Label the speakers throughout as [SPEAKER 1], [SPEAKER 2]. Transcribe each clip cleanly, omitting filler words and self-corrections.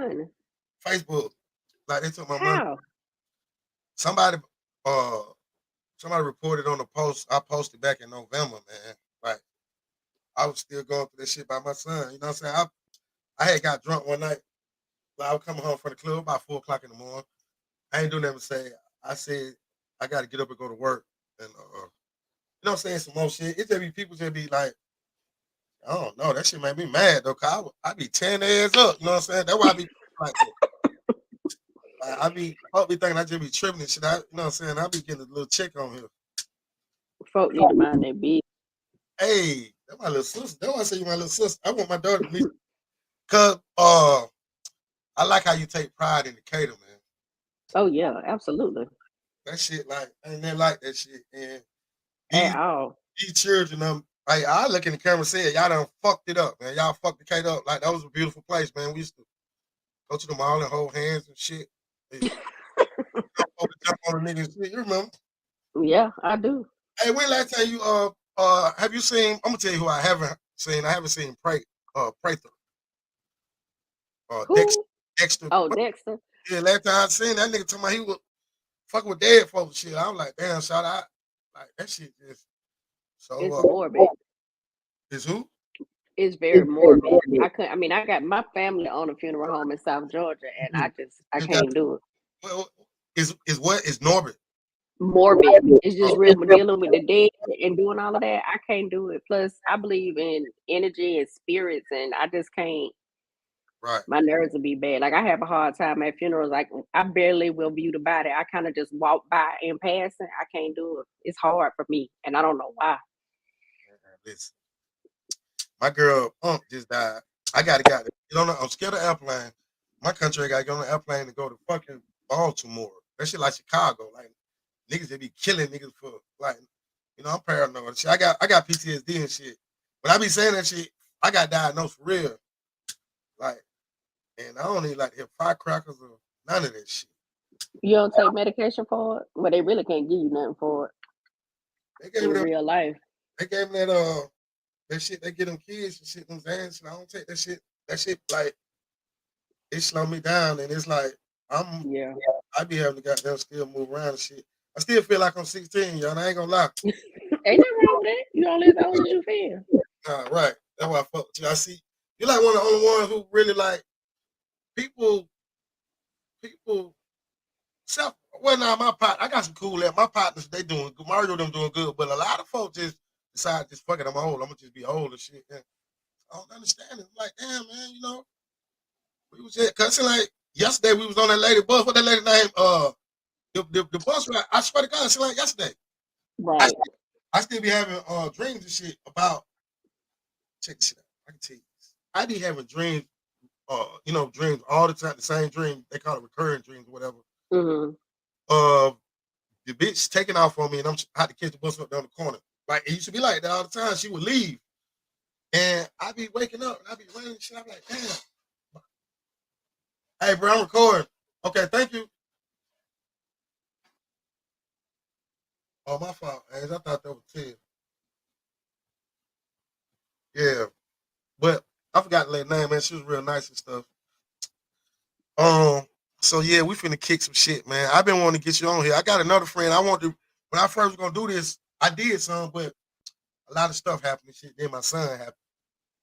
[SPEAKER 1] money?
[SPEAKER 2] Facebook. Like they took my money.
[SPEAKER 1] How?
[SPEAKER 2] Somebody uh somebody reported on the post I posted back in November, man. Like I was still going through this shit by my son. You know what I'm saying? I had got drunk one night. Like, I was coming home from the club about 4 o'clock in the morning. I ain't doing nothing to say. I said I gotta get up and go to work. And you know what I'm saying, some more shit. It just be people just be like, I don't know, that shit made me mad though, cause I be tearing their ass up, you know what I'm saying? That's why I be like that. I be thinking I just be tripping and shit. You know what I'm saying? I be getting a little check on here.
[SPEAKER 1] Folk need to mind their business.
[SPEAKER 2] Hey, that's my little sister. That's why I say you my little sister. I want my daughter to meet. Cause I like how you take pride in the cater, man.
[SPEAKER 1] Oh yeah, absolutely.
[SPEAKER 2] That shit like I ain't never like that shit. And
[SPEAKER 1] At
[SPEAKER 2] these
[SPEAKER 1] all.
[SPEAKER 2] these children, like I look in the camera and say, y'all done fucked it up, man. Y'all fucked the cater up. Like that was a beautiful place, man. We used to go to the mall and hold hands and shit. Hey, jump on the niggas and shit. You remember?
[SPEAKER 1] Yeah, I do.
[SPEAKER 2] Hey, when last time you have you seen? I'm gonna tell you who I haven't seen. I haven't seen Prather. Dexter.
[SPEAKER 1] Who?
[SPEAKER 2] Dexter.
[SPEAKER 1] Oh, Dexter.
[SPEAKER 2] Yeah, last time I seen that nigga talking about he was fucking with dead folks shit. I was like, damn, shout out. Like that shit just so
[SPEAKER 1] It's morbid.
[SPEAKER 2] is who?
[SPEAKER 1] It's very morbid. I couldn't. I mean, I got my family on a funeral home in South Georgia, and I
[SPEAKER 2] Is that
[SPEAKER 1] can't do it.
[SPEAKER 2] well, is what is Norbert?
[SPEAKER 1] Morbid. It's just
[SPEAKER 2] Oh,
[SPEAKER 1] real dealing with the dead and doing all of that. I can't do it. Plus, I believe in energy and spirits, and I just can't.
[SPEAKER 2] right.
[SPEAKER 1] My nerves will be bad. Like I have a hard time at funerals. Like I barely will view the body. I kind of just walk by in passing. I can't do it. It's hard for me, and I don't know why.
[SPEAKER 2] Listen, my girl Punk just died. I gotta get on. I'm scared of airplane. My country got to get on the airplane to go to fucking Baltimore. That shit like Chicago. Like niggas they be killing niggas for like, I'm paranoid. Shit, I got PTSD and shit. When I be saying that shit, I got diagnosed for real. Like, and I don't even like hit firecrackers or none of that shit.
[SPEAKER 1] You don't take medication for it? Well, they really can't give you nothing for
[SPEAKER 2] They
[SPEAKER 1] it
[SPEAKER 2] gave me
[SPEAKER 1] in
[SPEAKER 2] that.
[SPEAKER 1] real life.
[SPEAKER 2] They gave me that shit. They get them kids and shit. Them vans. And I don't take that shit. That shit like it slow me down. And it's like I'm.
[SPEAKER 1] Yeah.
[SPEAKER 2] I be having to goddamn still move around and shit. I still feel like I'm 16, y'all. I ain't gonna lie.
[SPEAKER 1] Ain't nothing wrong with that. You only as old as you feel.
[SPEAKER 2] Nah, right. That's why I fuck with you. I see you're like one of the only ones who really like people. People self. Well, now my I got some cool at my partners. They doing good. Mario them doing good, but a lot of folks just decide just fuck it. I'm old. I'm gonna just be old and shit. And I don't understand it. I'm like, damn man, we was just cause like yesterday we was on that lady bus. What that lady name? The bus ride. I swear to God, it's like yesterday. I
[SPEAKER 1] Right.
[SPEAKER 2] I still be having dreams and shit about check this shit out. I can tell you this. I be having dreams, dreams all the time, the same dream. They call it recurring dreams or whatever.
[SPEAKER 1] Hmm.
[SPEAKER 2] Uh the bitch taking off on me and I had to catch the bus up down the corner. Like it used to be like that all the time. She would leave. And I be waking up and I be running and shit. I'm like, damn. Hey bro, I'm recording. Okay, thank you. Oh my fault. As I thought that was 10. Yeah. But I forgot the lady name, man. She was real nice and stuff. Um, so yeah, we finna kick some shit, man. I've been wanting to get you on here. I got another friend. I want to when I first was gonna do this, I did some, but a lot of stuff happened and shit. Then my son happened.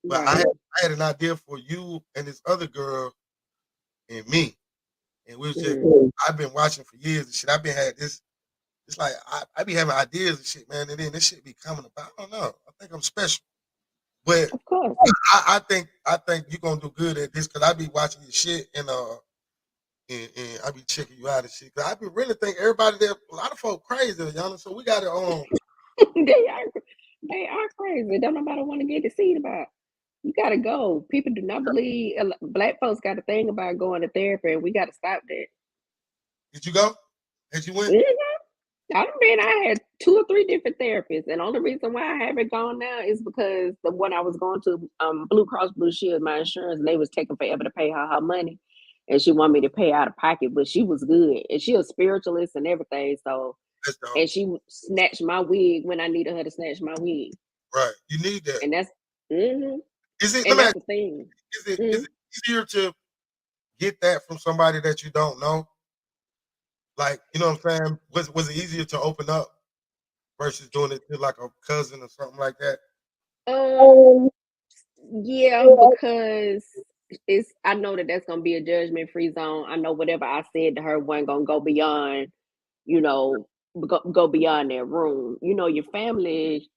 [SPEAKER 2] But
[SPEAKER 1] Right.
[SPEAKER 2] I had an idea for you and this other girl and me. And we was just
[SPEAKER 1] Hmm.
[SPEAKER 2] I've been watching for years and shit. I've been had this it's like I be having ideas and shit, man, and then this shit be coming about. I don't know. I think I'm special. But
[SPEAKER 1] Of course.
[SPEAKER 2] I think you're gonna do good at this because I be watching your shit and I be checking you out and shit. Cause I be really think everybody there, a lot of folk crazy, y'all. So we got it on.
[SPEAKER 1] they are they are crazy. Don't nobody want to get deceived about. You gotta go. People do not believe black folks got a thing about going to therapy, and we gotta stop that.
[SPEAKER 2] Did you go? Did you went?
[SPEAKER 1] Mhm. I done been. I had 2 or 3 different therapists, and only reason why I haven't gone now is because the one I was going to, Blue Cross Blue Shield, my insurance, and they was taking forever to pay her money, and she wanted me to pay out of pocket, but she was good, and she a spiritualist and everything. So,
[SPEAKER 2] That's dope.
[SPEAKER 1] and she snatched my wig when I needed her to snatch my wig,
[SPEAKER 2] Right. You need that.
[SPEAKER 1] and that's, hmm
[SPEAKER 2] Is it? Let
[SPEAKER 1] and
[SPEAKER 2] me
[SPEAKER 1] that's
[SPEAKER 2] ask.
[SPEAKER 1] the thing.
[SPEAKER 2] Is it
[SPEAKER 1] Mm-hmm.
[SPEAKER 2] easier to get that from somebody that you don't know? Like, you know what I'm saying? Was it easier to open up versus doing it to like a cousin or something like that?
[SPEAKER 1] Um, yeah, because I know that that's gonna be a judgment free zone. I know whatever I said to her wasn't gonna go beyond, you know, go beyond that room. You know, your family.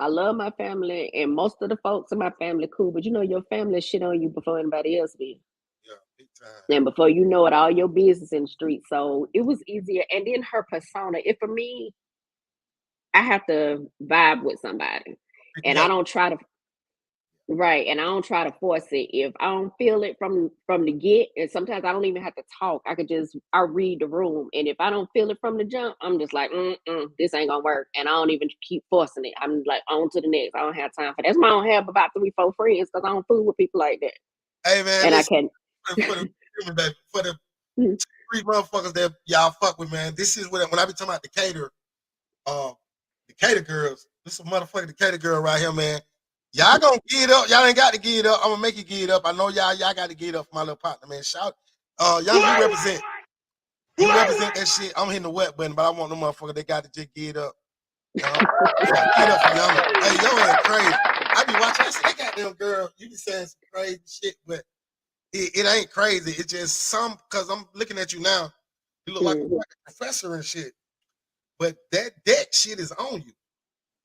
[SPEAKER 1] I love my family, and most of the folks in my family cool. But you know, your family shit on you before anybody else be,
[SPEAKER 2] Yeah, big time.
[SPEAKER 1] and before you know it, all your business in the street. So it was easier. And then her persona. If for me, I have to vibe with somebody,
[SPEAKER 2] You
[SPEAKER 1] and I
[SPEAKER 2] got
[SPEAKER 1] don't try to. Right, and I don't try to force it. If I don't feel it from the get, and sometimes I don't even have to talk. I read the room, and if I don't feel it from the jump, I'm just like, this ain't gonna work, and I don't even keep forcing it. I'm like on to the next. I don't have time for that. That's why I don't have about 3, 4 friends because I don't fool with people like that,
[SPEAKER 2] hey man,
[SPEAKER 1] and I
[SPEAKER 2] listen
[SPEAKER 1] can.
[SPEAKER 2] for the baby, for the
[SPEAKER 1] Mm,
[SPEAKER 2] 3 motherfuckers that y'all fuck with, man. This is what when I be talking about uh, Decatur girls. This is a motherfucking Decatur girl right here, man. Y'all gonna get it up. Y'all ain't got to get it up. I'm gonna make you get it up. I know y'all got to get it up for my little partner, man. Shout, young, you represent that shit. I'm hitting the wet button, but I want the motherfucker that got to just get it up. You know? Yeah, get up for Yana. Hey, yo ain't crazy. I be watching. I say, they got them girl. You be saying some crazy shit, but it ain't crazy. It's just some because I'm looking at you now. You look like
[SPEAKER 1] mhm.
[SPEAKER 2] a professor and shit. But that shit is on you.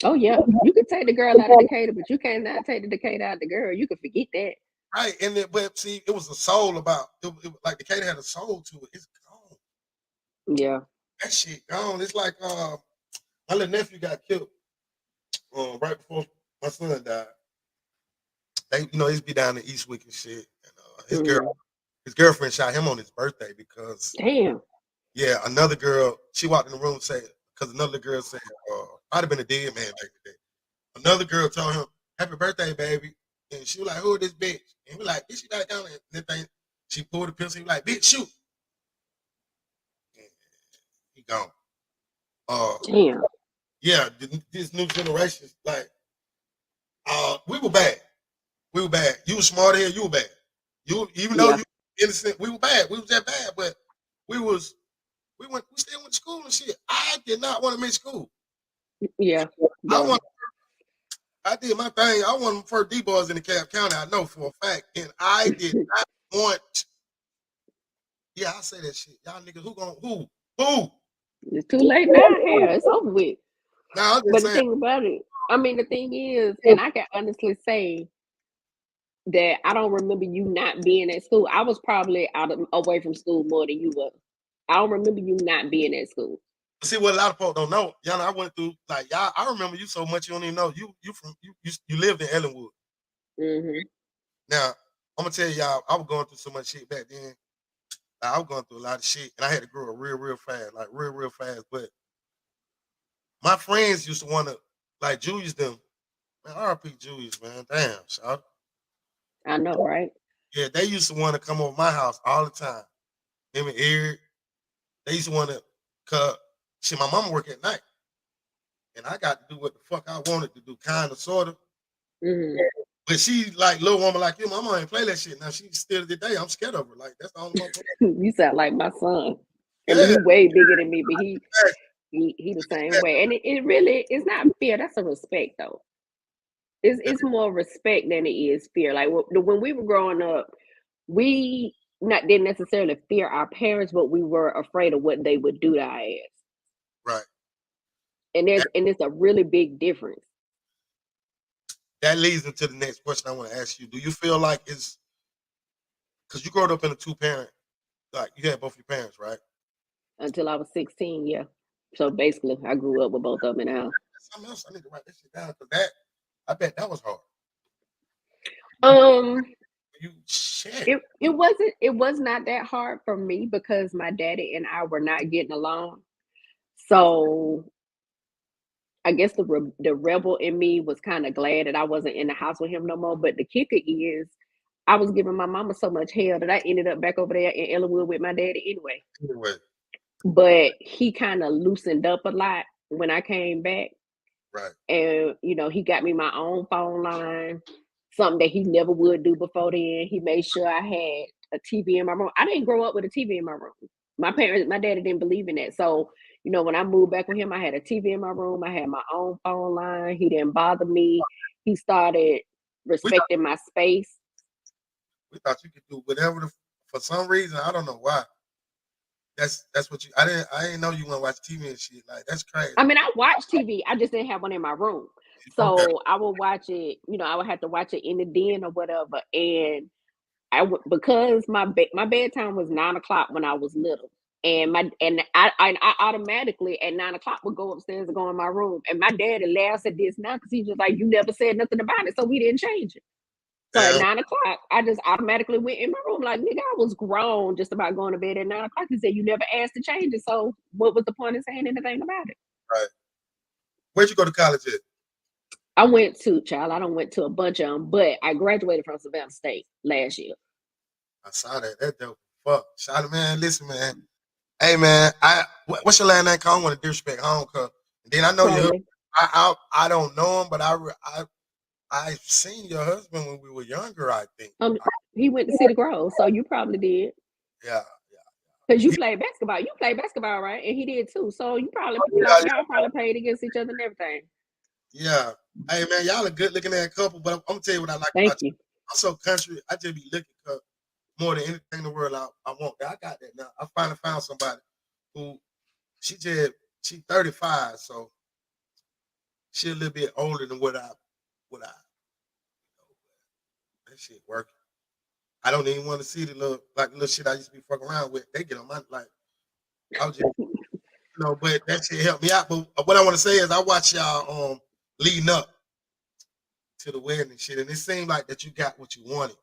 [SPEAKER 1] Oh yeah, you can take the girl out of Decatur, but you cannot take the Decatur out of the girl. You can forget that.
[SPEAKER 2] Right. And then, but see, it was a soul about like the Decatur had a soul to it. It's gone.
[SPEAKER 1] Yeah.
[SPEAKER 2] That shit gone. It's like my little nephew got killed right before my son died. They, he's be down in Eastwick and shit. And
[SPEAKER 1] Mhm.
[SPEAKER 2] his girlfriend shot him on his birthday because
[SPEAKER 1] Damn.
[SPEAKER 2] yeah, another girl, she walked in the room and said, because another girl said, I'd have been a dead man back today. Another girl told him, "Happy birthday, baby." And she was like, "Who is this bitch?" And he was like, "Bitch, you got a gun." And that thing, she pulled the pistol. He was like, "Bitch, shoot." And he gone. Uh,
[SPEAKER 1] Damn.
[SPEAKER 2] yeah, this new generation, like, we were bad. We were bad. You were smart here. You were bad. Even though
[SPEAKER 1] Yeah.
[SPEAKER 2] you innocent, we were bad. We was that bad, but we was, we still went to school and shit. I did not want to miss school.
[SPEAKER 1] Yeah.
[SPEAKER 2] I
[SPEAKER 1] Yeah.
[SPEAKER 2] want I did my thing. I wanted for D boys in the Cab County. I know for a fact, and I did not want. Yeah, I say that shit. Y'all niggas, who?
[SPEAKER 1] It's too late now. Hell, it's over with.
[SPEAKER 2] Now I'm just
[SPEAKER 1] But the
[SPEAKER 2] saying.
[SPEAKER 1] thing about it, I mean, the thing is, and I can honestly say that I don't remember you not being at school. I was probably away from school more than you were. I don't remember you not being at school.
[SPEAKER 2] See what a lot of folks don't know, Yana. I went through like y'all. I remember you so much you don't even know. You lived in Ellenwood.
[SPEAKER 1] Hmm.
[SPEAKER 2] Now I'm gonna tell y'all, I was going through so much shit back then. Like, I was going through a lot of shit, and I had to grow up real fast, like real fast. But my friends used to want to like Julius them. Man, RP Julius, man. Damn, shout.
[SPEAKER 1] I know, right?
[SPEAKER 2] Yeah, they used to want to come over my house all the time. Him and Eric, they used to want to, cause shit, my mama work at night, and I got to do what the fuck I wanted to do, kind of, sort of.
[SPEAKER 1] Hmm.
[SPEAKER 2] But she like little woman like you, my mama ain't play that shit. Now she still to the day, I'm scared of her. Like that's the only motherfucker.
[SPEAKER 1] You sound like my son. I mean,
[SPEAKER 2] Yeah,
[SPEAKER 1] he way bigger than me, but he the same way. And it really it's not fear. That's a respect though. It's more respect than it is fear. Like when we were growing up, we not didn't necessarily fear our parents, but we were afraid of what they would do to our ass.
[SPEAKER 2] right.
[SPEAKER 1] And it's a really big difference.
[SPEAKER 2] That leads into the next question I want to ask you. Do you feel like it's because you grew up in a two parent, like you had both your parents, right?
[SPEAKER 1] Until I was 16, yeah. So basically, I grew up with both of them in the house.
[SPEAKER 2] That's something else I need to write this shit down because that I bet that was hard.
[SPEAKER 1] Um,
[SPEAKER 2] You shit.
[SPEAKER 1] it was not that hard for me because my daddy and I were not getting along. So I guess the rebel in me was kind of glad that I wasn't in the house with him no more. But the kicker is, I was giving my mama so much hell that I ended up back over there in Ellenwood with my daddy anyway.
[SPEAKER 2] Anyway,
[SPEAKER 1] But he kind of loosened up a lot when I came back,
[SPEAKER 2] right.
[SPEAKER 1] and he got me my own phone line, something that he never would do before then. He made sure I had a TV in my room. I didn't grow up with a TV in my room. My daddy didn't believe in that. So, when I moved back with him, I had a TV in my room. I had my own phone line. He didn't bother me. He started
[SPEAKER 2] We thought,
[SPEAKER 1] respecting my space.
[SPEAKER 2] we thought you could do whatever. For some reason, I don't know why. That's what you. I didn't know you want to watch TV and shit. Like that's crazy.
[SPEAKER 1] I mean, I watched TV. I just didn't have one in my room.
[SPEAKER 2] Okay.
[SPEAKER 1] So I would watch it. I would have to watch it in the den or whatever. And because my bedtime was 9 o'clock when I was little, and I automatically at 9 o'clock would go upstairs and go in my room. And my daddy laughs at this now because he's just like, you never said nothing about it, so we didn't change it. So at
[SPEAKER 2] Damn.
[SPEAKER 1] 9 o'clock, I just automatically went in my room. Like, nigga, I was grown just about going to bed at 9 o'clock. He said, you never asked to change it. So what was the point of saying anything about it?
[SPEAKER 2] Right. Where'd you go to college at?
[SPEAKER 1] I went to, child, I don't went to a bunch of them, but I graduated from Savannah State last year.
[SPEAKER 2] I saw that. That dope. Fuck. Shout out, man. Listen, man. Hey, man. What's your last name? I don't want to disrespect home, cause then I know you.
[SPEAKER 1] Crowley.
[SPEAKER 2] I don't know him, but I've seen your husband when we were younger. I think.
[SPEAKER 1] He went to City Grove, so you probably did.
[SPEAKER 2] Yeah.
[SPEAKER 1] Because you played basketball. You played basketball, right? And he did too. So y'all probably played against each other and everything.
[SPEAKER 2] Yeah. Hey, man, y'all a good looking at couple, but I'm gonna tell you what I like
[SPEAKER 1] Thank
[SPEAKER 2] about you.
[SPEAKER 1] you.
[SPEAKER 2] I'm so country. I just be looking for more than anything in the world. I want that. I got that now. I finally found somebody who she 35, so she a little bit older than what I that shit working. I don't even want to see the little shit I used to be fucking around with. They get on my like I was just but that shit helped me out. But what I want to say is I watch y'all leading up to the wedding and shit, and it seemed like that you got what you wanted.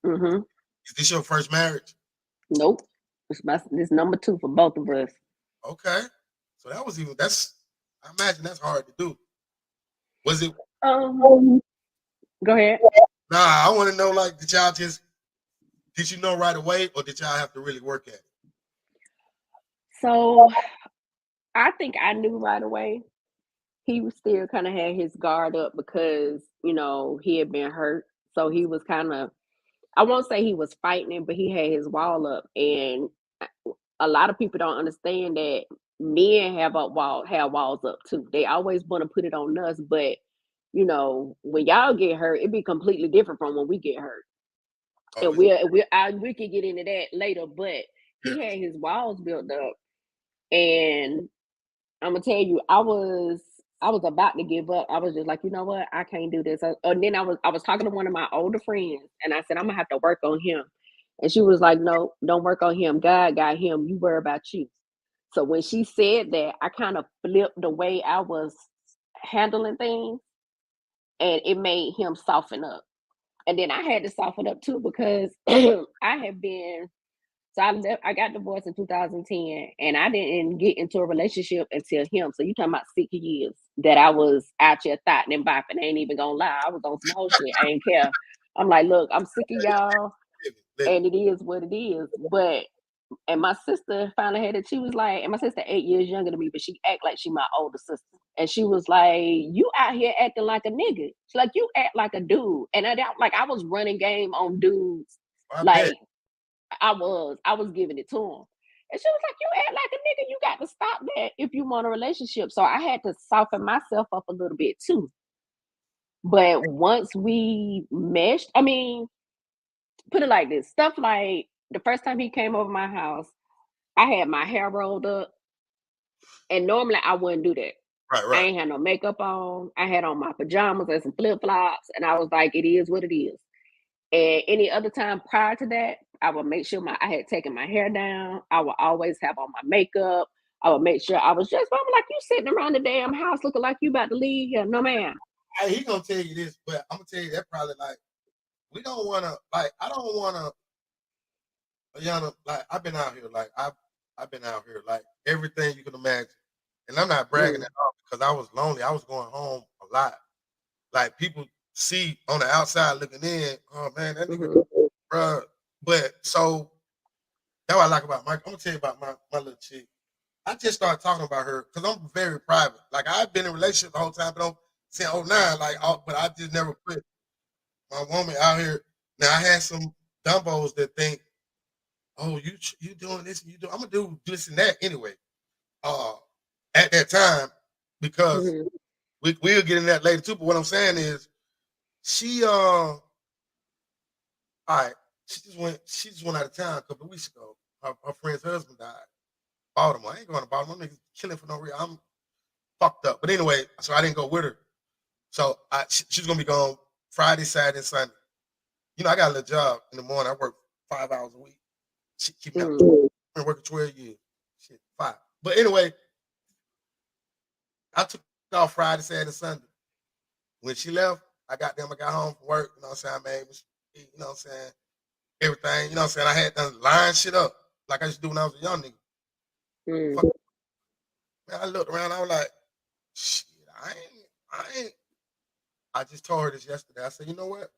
[SPEAKER 1] Mm-hmm.
[SPEAKER 2] Is this your first marriage?
[SPEAKER 1] Nope. This number 2 for both of us.
[SPEAKER 2] Okay. So that's I imagine that's hard to do. Was it
[SPEAKER 1] Go ahead.
[SPEAKER 2] nah, I want to know like did you know right away or did y'all have to really work at it?
[SPEAKER 1] So I think I knew right away. He was still kind of had his guard up because, he had been hurt. So he was kind of, I won't say he was fighting it, but he had his wall up. And a lot of people don't understand that men have walls up too. They always want to put it on us, but when y'all get hurt, it be completely different from when we get hurt.
[SPEAKER 2] Oh,
[SPEAKER 1] And we can get into that later, but he had his walls built up, and I'm gonna tell you, I was about to give up. I was just like, you know what, I can't do this. And then I was talking to one of my older friends, and I said, I'm gonna have to work on him. And she was like, no, don't work on him. God got him. You worry about you. So when she said that, I kind of flipped the way I was handling things, and it made him soften up. And then I had to soften up too because I have been so I got divorced in 2010, and I didn't get into a relationship until him. So you talking about 6 years that I was out here thotting and bopping. I ain't even gonna lie, I was on some whole shit. I ain't care. I'm like, look, I'm sick of y'all,
[SPEAKER 2] living.
[SPEAKER 1] and it is what it is. And my sister finally had it. She was like, and my sister 8 years younger than me, but she act like she my older sister. And she was like, you out here acting like a nigga. She's like, you act like a dude. And I was running game on dudes.
[SPEAKER 2] I bet.
[SPEAKER 1] Like I was giving it to him. And she was like, you act like a nigga, you got to stop that if you want a relationship. So I had to soften myself up a little bit too. But once we meshed, I mean, put it like this, stuff like the first time he came over my house, I had my hair rolled up. And normally I wouldn't do that.
[SPEAKER 2] Right,
[SPEAKER 1] I
[SPEAKER 2] right.
[SPEAKER 1] ain't had no makeup on. I had on my pajamas and some flip flops. And I was like, it is what it is. And any other time prior to that, I would make sure I had taken my hair down. I would always have on my makeup. I would make sure I was just, I'm like, you sitting around the damn house looking like you about to leave here. No, ma'am.
[SPEAKER 2] Hey, he gonna tell you this, but I'm gonna tell you that probably like we don't wanna like I don't wanna Yana, like I've been out here, like I've been out here, like everything you can imagine. And I'm not bragging
[SPEAKER 1] Mm,
[SPEAKER 2] at all because I was lonely. I was going home a lot. Like people see on the outside looking in, oh man, that nigga,
[SPEAKER 1] mhm,
[SPEAKER 2] bruh. But so that's what I like about Mike. I'm gonna tell you about my little chick. I just started talking about her because I'm very private. Like I've been in a relationship the whole time, but I'm saying '09, but I just never put my woman out here. Now I had some dumbos that think oh, you doing this, you do. I'm gonna do this and that anyway. Uh, at that time, because
[SPEAKER 1] Mhm.
[SPEAKER 2] we'll get in that later too. But what I'm saying is, she all right, she just went out of town a couple of weeks ago. Her friend's husband died. Baltimore. I ain't going to Baltimore. I'm niggas killing for no reason. I'm fucked up. But anyway, so I didn't go with her. So she's gonna be gone Friday, Saturday, and Sunday. You know, I got a little job in the morning. I work 5 hours a week. She keep me out.
[SPEAKER 1] Mhm.
[SPEAKER 2] I've been working 12 years. Shit, 5. But anyway, I took off Friday, Saturday, Sunday. When she left, I got home from work, you know what I'm saying, man, you know what I'm saying, everything, you know what I'm saying. I had done line shit up like I used to do when I was a young nigga.
[SPEAKER 1] Mhm.
[SPEAKER 2] Fuck, man, I looked around, I was like, shit, I ain't. I just told her this yesterday. I said, you know what?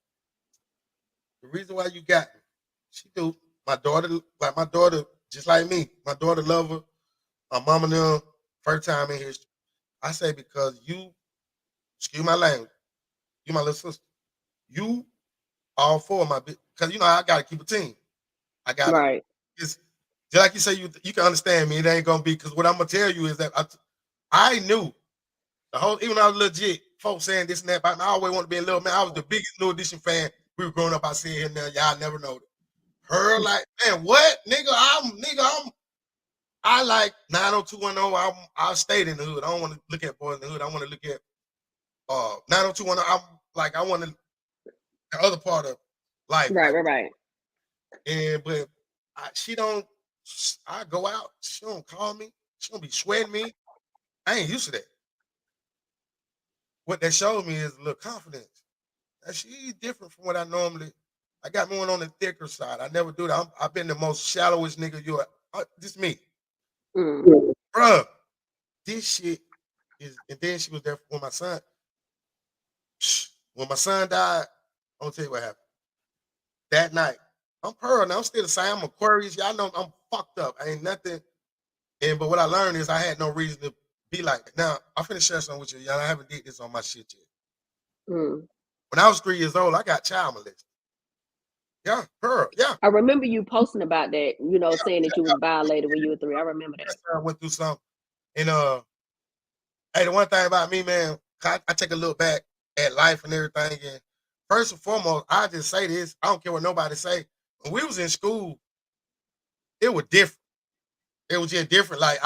[SPEAKER 2] The reason why you got me, she do. My daughter, just like me, my daughter love her. My mama them, first time in history. I say because you, excuse my language, you my little sister. You all four of my bitch. Because you know I gotta keep a team. I gotta
[SPEAKER 1] Right.
[SPEAKER 2] it's just like you say you can understand me. It ain't gonna be because what I'm gonna tell you is that I knew the whole even when I was legit, folks saying this and that about me. I always wanted to be a little man. I was the biggest New Edition fan. We were growing up, I see him now. Y'all never know that. Her like, man, what? I like 90210. I stayed in the hood. I don't want to look at boys in the hood. I want to look at 90210. I want to the other part of life.
[SPEAKER 1] Right.
[SPEAKER 2] Like,
[SPEAKER 1] Right. Right.
[SPEAKER 2] and but she don't. I go out. She don't call me. She don't be sweating me. I ain't used to that. What that showed me is a little confidence. That she's different from what I normally. I got me one on the thicker side. I never do that. I've been the most shallowest nigga you. This me,
[SPEAKER 1] Mhm.
[SPEAKER 2] bruh. This shit is. And then she was there when my son. When my son died, I'm gonna tell you what happened that night. I'm Pearl now. I'm still the same. I'm Aquarius. Y'all know I'm fucked up. I ain't nothing. And but what I learned is I had no reason to be like that. Now I'm finna share something with you. Y'all, I haven't did this on my shit yet.
[SPEAKER 1] Mhm.
[SPEAKER 2] When I was 3 years old, I got child molested. Yeah, Pearl. Yeah,
[SPEAKER 1] I remember you posting about that. Saying that you was
[SPEAKER 2] yeah.
[SPEAKER 1] violated when you were 3. I remember that.
[SPEAKER 2] First time I went through something. And hey, the one thing about me, man, I take a look back at life and everything. And first and foremost, I just say this. I don't care what nobody say. When we was in school, it was different. It was just different. I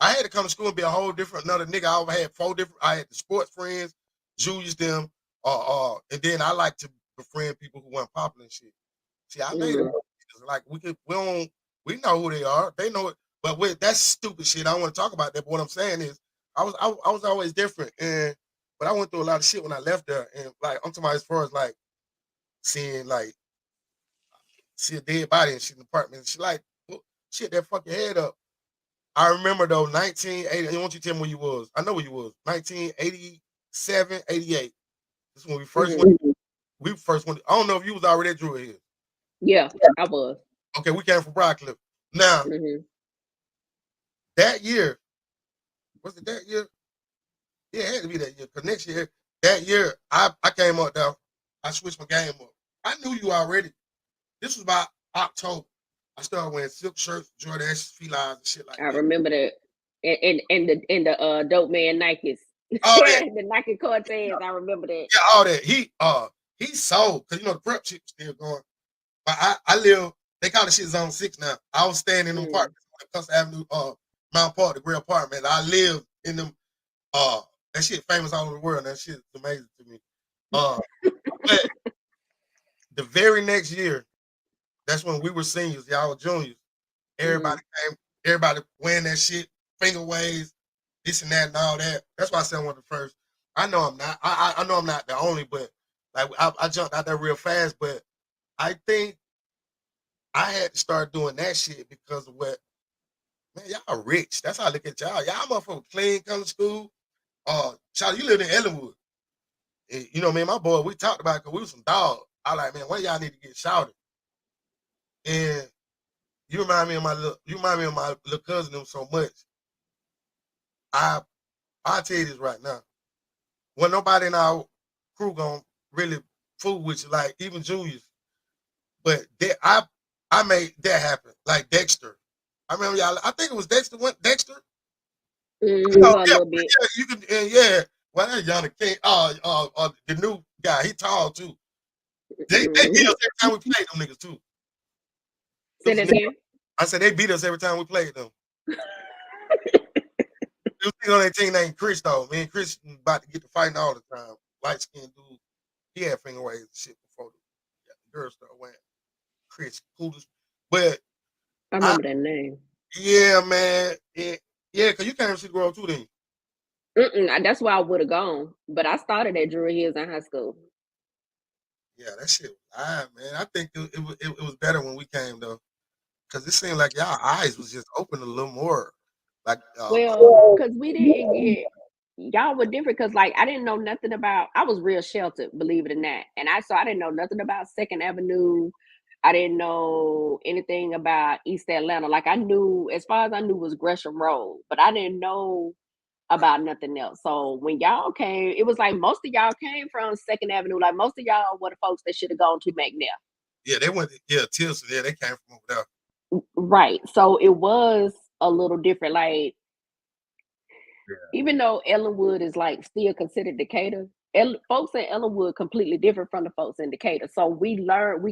[SPEAKER 2] had to come to school and be a whole different another nigga. I had 4 different. I had the sports friends, Julius them, and then I like to befriend people who weren't popular and shit. See, I made it.
[SPEAKER 1] Mhm.
[SPEAKER 2] Like we know who they are. They know it. But with that's stupid shit. I don't want to talk about that. But what I'm saying is, I was always different, and but I went through a lot of shit when I left there. And like I'm talking about as far as like seeing like see a dead body and shit in the apartment. And she like shit that fuck your head up. I remember though, 1980. I want you to tell me where you was. I know where you was. 1987, 88. This is when we first
[SPEAKER 1] Mhm.
[SPEAKER 2] went. We first went. I don't know if you was already at Druid Hill.
[SPEAKER 1] Yeah, I was.
[SPEAKER 2] Okay, we came from Brockcliffe. Now
[SPEAKER 1] Mhm.
[SPEAKER 2] that year, was it that year? Yeah, it had to be that year. Cause next year, that year, I came up there. I switched my game up. I knew you already. This was about October. I started wearing silk shirts, Jordan felines, and shit like
[SPEAKER 1] I
[SPEAKER 2] that.
[SPEAKER 1] remember that. And the dope man Nikes.
[SPEAKER 2] All that,
[SPEAKER 1] The Nike Cortez. I remember that.
[SPEAKER 2] yeah, all that. He sold because the prep shit was still going. But I live. They call the shit Zone 6 now. I was staying in them
[SPEAKER 1] Mm.
[SPEAKER 2] apartments on Custom Avenue, Mount Park, the Grill apartment. I live in them. That shit famous all over the world. That shit is amazing to me. Uh, but the very next year, that's when we were seniors. Y'all were juniors. Everybody
[SPEAKER 1] Mhm.
[SPEAKER 2] came. Everybody wearing that shit, finger waves, this and that, and all that. That's why I said I'm one of the first. I know I'm not. I know I'm not the only, but like I jumped out there real fast. But I think I had to start doing that shit because of what man, y'all rich. That's how I look at y'all. Y'all motherfucker clean, come to school. Child, you live in Ellenwood. And, you know, man, my boy, we talked about it because we was some dogs. I like, man, one of y'all need to get shouted. And you remind me of my little cousin them so much. I I tell you this right now. When nobody in our crew gonna really fool with you, like even Julius. But I made that happen. Like Dexter. I remember y'all. I think it was Dexter. Went Dexter. Oh
[SPEAKER 1] For a
[SPEAKER 2] yeah,
[SPEAKER 1] little bit.
[SPEAKER 2] yeah. You can. Yeah. Well, that Yana King. The new guy. He tall too. They beat
[SPEAKER 1] Mm-hmm.
[SPEAKER 2] us every time we played them niggas too. It
[SPEAKER 1] Say
[SPEAKER 2] was
[SPEAKER 1] that
[SPEAKER 2] niggas.
[SPEAKER 1] again.
[SPEAKER 2] I said they beat us every time we played them. There was on that team named Chris though. Me and Chris about to get to fighting all the time. Light skinned dude. He had finger waves and shit before the girls started wearing Chris Coolest. But
[SPEAKER 1] I
[SPEAKER 2] I
[SPEAKER 1] remember that name.
[SPEAKER 2] yeah, man. Yeah, cause you came to see the world too, then.
[SPEAKER 1] That's why I would have gone, but I started at Druid Hills in high school.
[SPEAKER 2] Yeah, that shit was live, man. I think it was better when we came though. Cause it seemed like y'all eyes was just open a little more. Like
[SPEAKER 1] Well, because we didn't get y'all were different because like I didn't know nothing about I was real sheltered, believe it or not. And I didn't know nothing about Second Avenue. I didn't know anything about East Atlanta. Like I knew as far as I knew was Gresham Road, but I didn't know about nothing else. So when y'all came, it was like most of y'all came from Second Avenue. Like most of y'all were the folks that should have gone to McNair.
[SPEAKER 2] yeah, they went yeah, Tilson, yeah, they came from over there.
[SPEAKER 1] Right. So it was a little different. Like
[SPEAKER 2] Yeah.
[SPEAKER 1] even though Ellenwood is like still considered Decatur, folks in Ellenwood completely different from the folks in Decatur. So we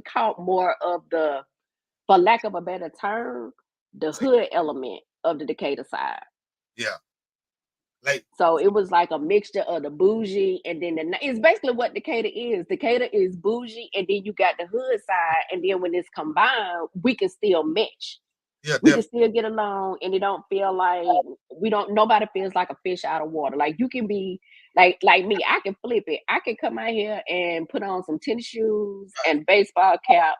[SPEAKER 1] caught more of the, for lack of a better term, the
[SPEAKER 2] See,
[SPEAKER 1] hood element of the Decatur side.
[SPEAKER 2] yeah. Like
[SPEAKER 1] So it was like a mixture of the bougie and then it's basically what Decatur is. Decatur is bougie and then you got the hood side. And then when it's combined, we can still match.
[SPEAKER 2] yeah,
[SPEAKER 1] We can
[SPEAKER 2] definitely.
[SPEAKER 1] still get along and it don't feel like nobody feels like a fish out of water. Like you can be like me, I can flip it. I can come out here and put on some tennis shoes and baseball cap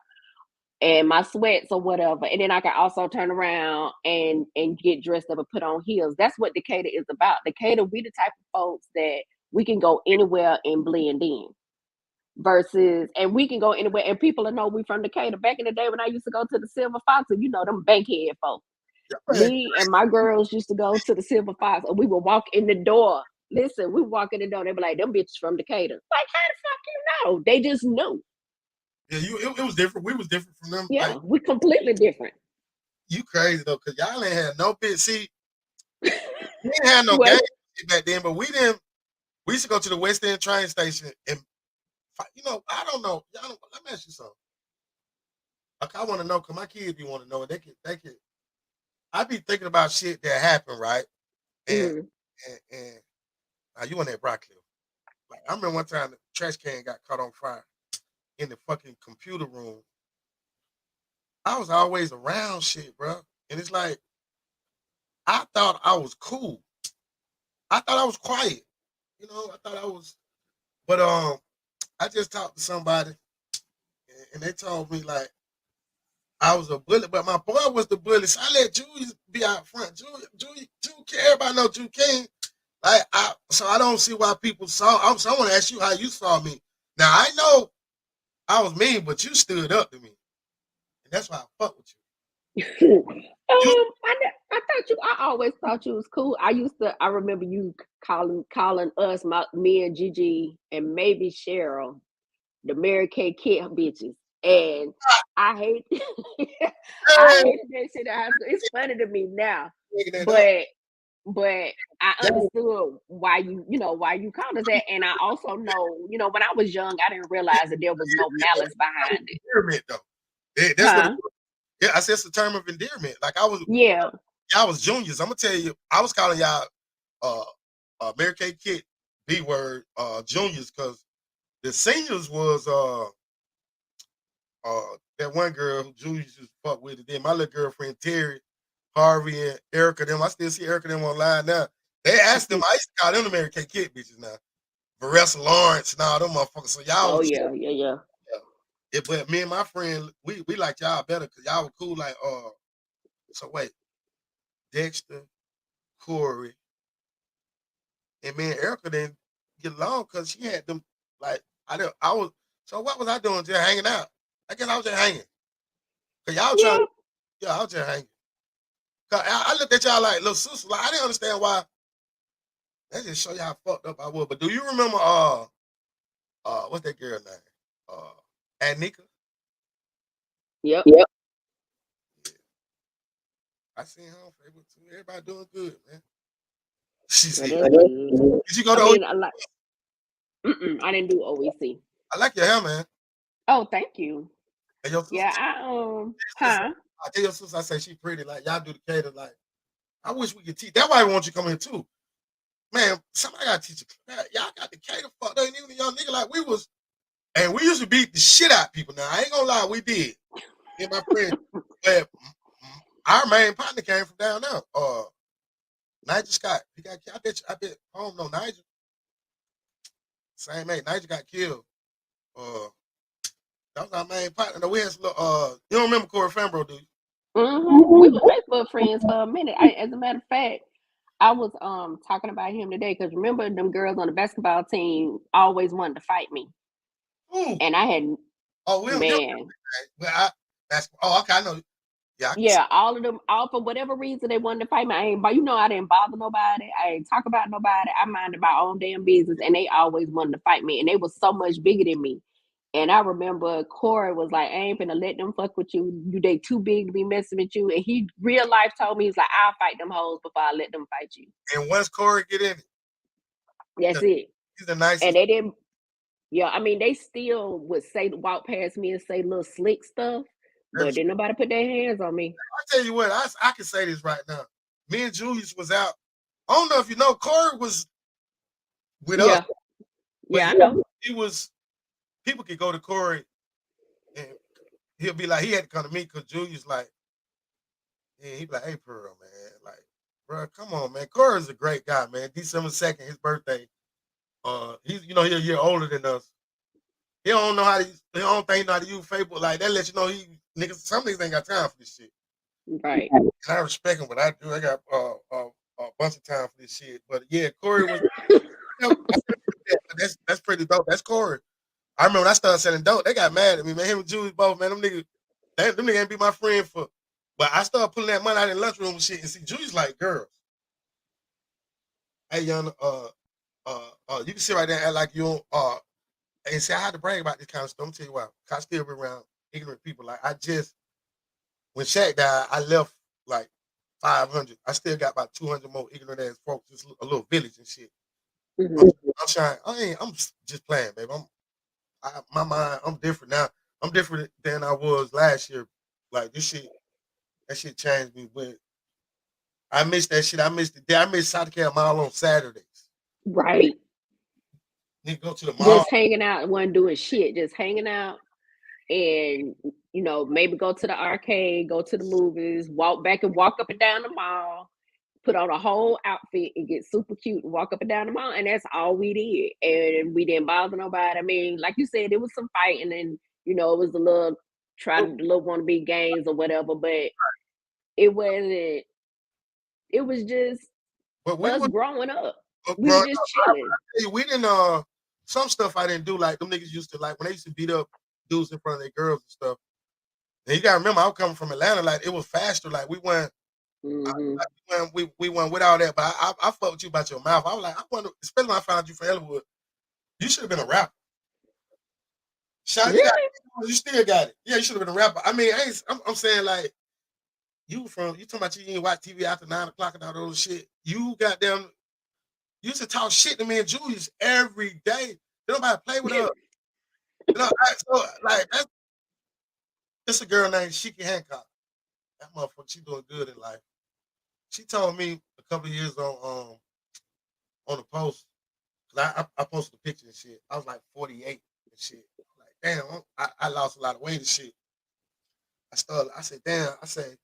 [SPEAKER 1] and my sweats or whatever. And then I can also turn around and get dressed up and put on heels. That's what Decatur is about. Decatur, we the type of folks that we can go anywhere and blend in. Versus, and we can go anywhere, and people will know we from Decatur. Back in the day when I used to go to the Silver Fox, and them bankhead folks.
[SPEAKER 2] Y'all had
[SPEAKER 1] Me and my girls used to go to the Silver Fox, and we would walk in the door. Listen, we walk in the door, they be like, "Them bitches from Decatur." Like, how the fuck you know? They just knew.
[SPEAKER 2] yeah, it was different. We was different from them. Like
[SPEAKER 1] Yeah, we completely different.
[SPEAKER 2] you crazy though, cause y'all ain't had no bitch. See, we didn't have no
[SPEAKER 1] Well,
[SPEAKER 2] game back then, but we didn't. We used to go to the West End train station and I don't know. Y'all don't, let me ask you something. Like I want to know, cause my kids be want to know, and they could. I be thinking about shit that happened, right? And
[SPEAKER 1] mm,
[SPEAKER 2] and now you on that broccoli. Like I remember one time the trash can got caught on fire in the fucking computer room. I was always around shit, bro. And it's like I thought I was cool. I thought I was quiet. I thought I was. But I just talked to somebody, and they told me like I was a bully, but my boy was the bully. So I let Julius be out front. Julie care about no Jew King. So I don't see why people saw. So I want to ask you how you saw me. Now I know I was mean, but you stood up to me, and that's why I fuck with you.
[SPEAKER 1] I thought you. I always thought you was cool. I used to. I remember you calling us, me and Gigi, and maybe Cheryl, the Mary Kay Kid bitches, and I hate. I
[SPEAKER 2] Hey,
[SPEAKER 1] hated that shit in high school. It's funny to me now,
[SPEAKER 2] making that up.
[SPEAKER 1] but but I
[SPEAKER 2] That
[SPEAKER 1] understood why why you called us that, and I also know, when I was young, I didn't realize that there was no malice
[SPEAKER 2] that was
[SPEAKER 1] behind it.
[SPEAKER 2] endearment, though. That's what it
[SPEAKER 1] Huh?
[SPEAKER 2] was. Yeah, I said it's a term of endearment. Like
[SPEAKER 1] Yeah.
[SPEAKER 2] y'all was juniors. I'm gonna tell you, I was calling y'all uh, Mary Kay Kid B word juniors because the seniors was that one girl who Julius used to fuck with, and then my little girlfriend Terry, Harvey, and Erica. Them I still see Erica them online now. They asked them. I used to call them the Mary Kay Kid bitches now. Vanessa Lawrence and all them motherfuckers. So y'all
[SPEAKER 1] Oh
[SPEAKER 2] was
[SPEAKER 1] yeah, yeah, yeah.
[SPEAKER 2] yeah, but me and my friend, we liked y'all better because y'all were cool. Like so wait, Dexter, Corey, and me and Erica didn't get along because she had them like I didn't. I was so what was I doing? Just hanging out. I guess I was just hanging. Cause y'all trying,
[SPEAKER 1] Yeah,
[SPEAKER 2] yeah, I was just hanging. Cause I looked at y'all like little sister. Like I didn't understand why. That just show you how fucked up I was. But do you remember what's that girl name? Anika?
[SPEAKER 1] yep.
[SPEAKER 2] Yep. I seen her on Facebook too. Everybody doing good, man. She
[SPEAKER 1] Well,
[SPEAKER 2] said,
[SPEAKER 1] that's good.
[SPEAKER 2] "Did you go
[SPEAKER 1] I
[SPEAKER 2] to
[SPEAKER 1] mean, I didn't do OEC.
[SPEAKER 2] I like your hair, man.
[SPEAKER 1] Oh, thank you.
[SPEAKER 2] And your
[SPEAKER 1] Yeah,
[SPEAKER 2] sister,
[SPEAKER 1] huh?
[SPEAKER 2] I tell your sister, I say she pretty. Like y'all do the cater. Like I wish we could teach. That's why I want you to come here too, man. Somebody got to teach you. Y'all got the cater fucked up. Even young nigga like we was, and we used to beat the shit out of people. Now I ain't gonna lie, we did. Me and my friend, but our main partner came from down there. Nigel Scott. He got. I bet. I don't know Nigel. Same age. Nigel got killed. Uh, that was our main partner. No, we had some. You don't remember Corey Fambro, do you?
[SPEAKER 1] We were Facebook friends for a minute. As a matter of fact, I was talking about him today because remember them girls on the basketball team always wanted to fight me,
[SPEAKER 2] Ooh.
[SPEAKER 1] and I had
[SPEAKER 2] Oh, we don't.
[SPEAKER 1] man,
[SPEAKER 2] But I. That's. Oh, okay. I know. Yeah, I can see.
[SPEAKER 1] yeah, all of them, all for whatever reason they wanted to fight me. I ain't, but I didn't bother nobody. I ain't talk about nobody. I minded my own damn business, and they always wanted to fight me, and they was so much bigger than me. And I remember Corey was like, "I ain't finna let them fuck with you. They too big to be messing with you." And he real life told me he's like, "I'll fight them hoes before I let them fight you."
[SPEAKER 2] And once Corey get in it,
[SPEAKER 1] That's it.
[SPEAKER 2] he's the
[SPEAKER 1] And
[SPEAKER 2] nicest.
[SPEAKER 1] they didn't. Yeah, I mean, they still would say walk past me and say little slick stuff, but
[SPEAKER 2] Person.
[SPEAKER 1] didn't nobody put their hands on me.
[SPEAKER 2] I tell you what, I can say this right now. Me and Julius was out. I don't know if you know, Corey was with us,
[SPEAKER 1] Yeah,
[SPEAKER 2] but
[SPEAKER 1] yeah, I know.
[SPEAKER 2] he was. People could go to Corey and he'll be like, he had to come to me because Julius like, yeah, he'd be like, hey, Pearl, man, like, bro, come on, man. Corey's a great guy, man. December 2nd, his birthday. He's he's a year older than us. He don't know how to. He don't think he know how to use Facebook like that. Let you know he niggas. Some niggas ain't got time for this shit.
[SPEAKER 1] Right.
[SPEAKER 2] And I respect him, but I do. I got a bunch of time for this shit. But yeah, Corey was. That's pretty dope. That's Corey. I remember when I started selling dope, they got mad at me, man. Him and Julius both, man. Them niggas ain't be my friend for. But I started pulling that money out in the lunchroom and shit. And see, Julius like girls. Hey, young, you can sit right there and act like you don't. And say I had to brag about this kind of stuff. I'm tell you why. I still be around ignorant people. Like I just when Shaq died, I left like 500. I still got about 200 more ignorant ass folks. Just a little village and shit. I'm,
[SPEAKER 1] Mhm.
[SPEAKER 2] I'm trying. I'm just playing, baby. My mind. I'm different now. I'm different than I was last year. Like this shit, that shit changed me. But I miss that shit. I miss the day. I miss South Carolina Mall on Saturdays.
[SPEAKER 1] Right.
[SPEAKER 2] Nigga go to the mall.
[SPEAKER 1] Just hanging out, wasn't doing shit, just hanging out and maybe go to the arcade, go to the movies, walk back and walk up and down the mall, put on a whole outfit and get super cute and walk up and down the mall. And that's all we did. And we didn't bother nobody. I mean, like you said, it was some fighting and it was a little trying to little wannabe games or whatever, but it wasn't it was just
[SPEAKER 2] But we
[SPEAKER 1] us
[SPEAKER 2] was
[SPEAKER 1] growing up. We
[SPEAKER 2] growing
[SPEAKER 1] were
[SPEAKER 2] up.
[SPEAKER 1] just chilling.
[SPEAKER 2] Hey, we didn't some stuff I didn't do like them niggas used to like when they used to beat up dudes in front of their girls and stuff. And you gotta remember I was coming from Atlanta, like it was faster. Like we went
[SPEAKER 1] Hmm.
[SPEAKER 2] we went with all that, but I fuck with you about your mouth. I was like, I wonder, especially when I found you from Elwood, you should have been a rapper. Sean,
[SPEAKER 1] Really?
[SPEAKER 2] you still got it. Yeah, you should have been a rapper. I mean, I'm saying like you talking about you didn't watch TV after 9 o'clock and all those shit. You got them you used to talk shit to me and Julius every day. Nobody play with her. So like that's a girl named Shiki Hancock. That motherfucker, she doing good in life. She told me a couple of years on the post, cause I posted a picture and shit. I was like 48 and shit. I'm like, damn, I lost a lot of weight and shit. I said, damn, I said,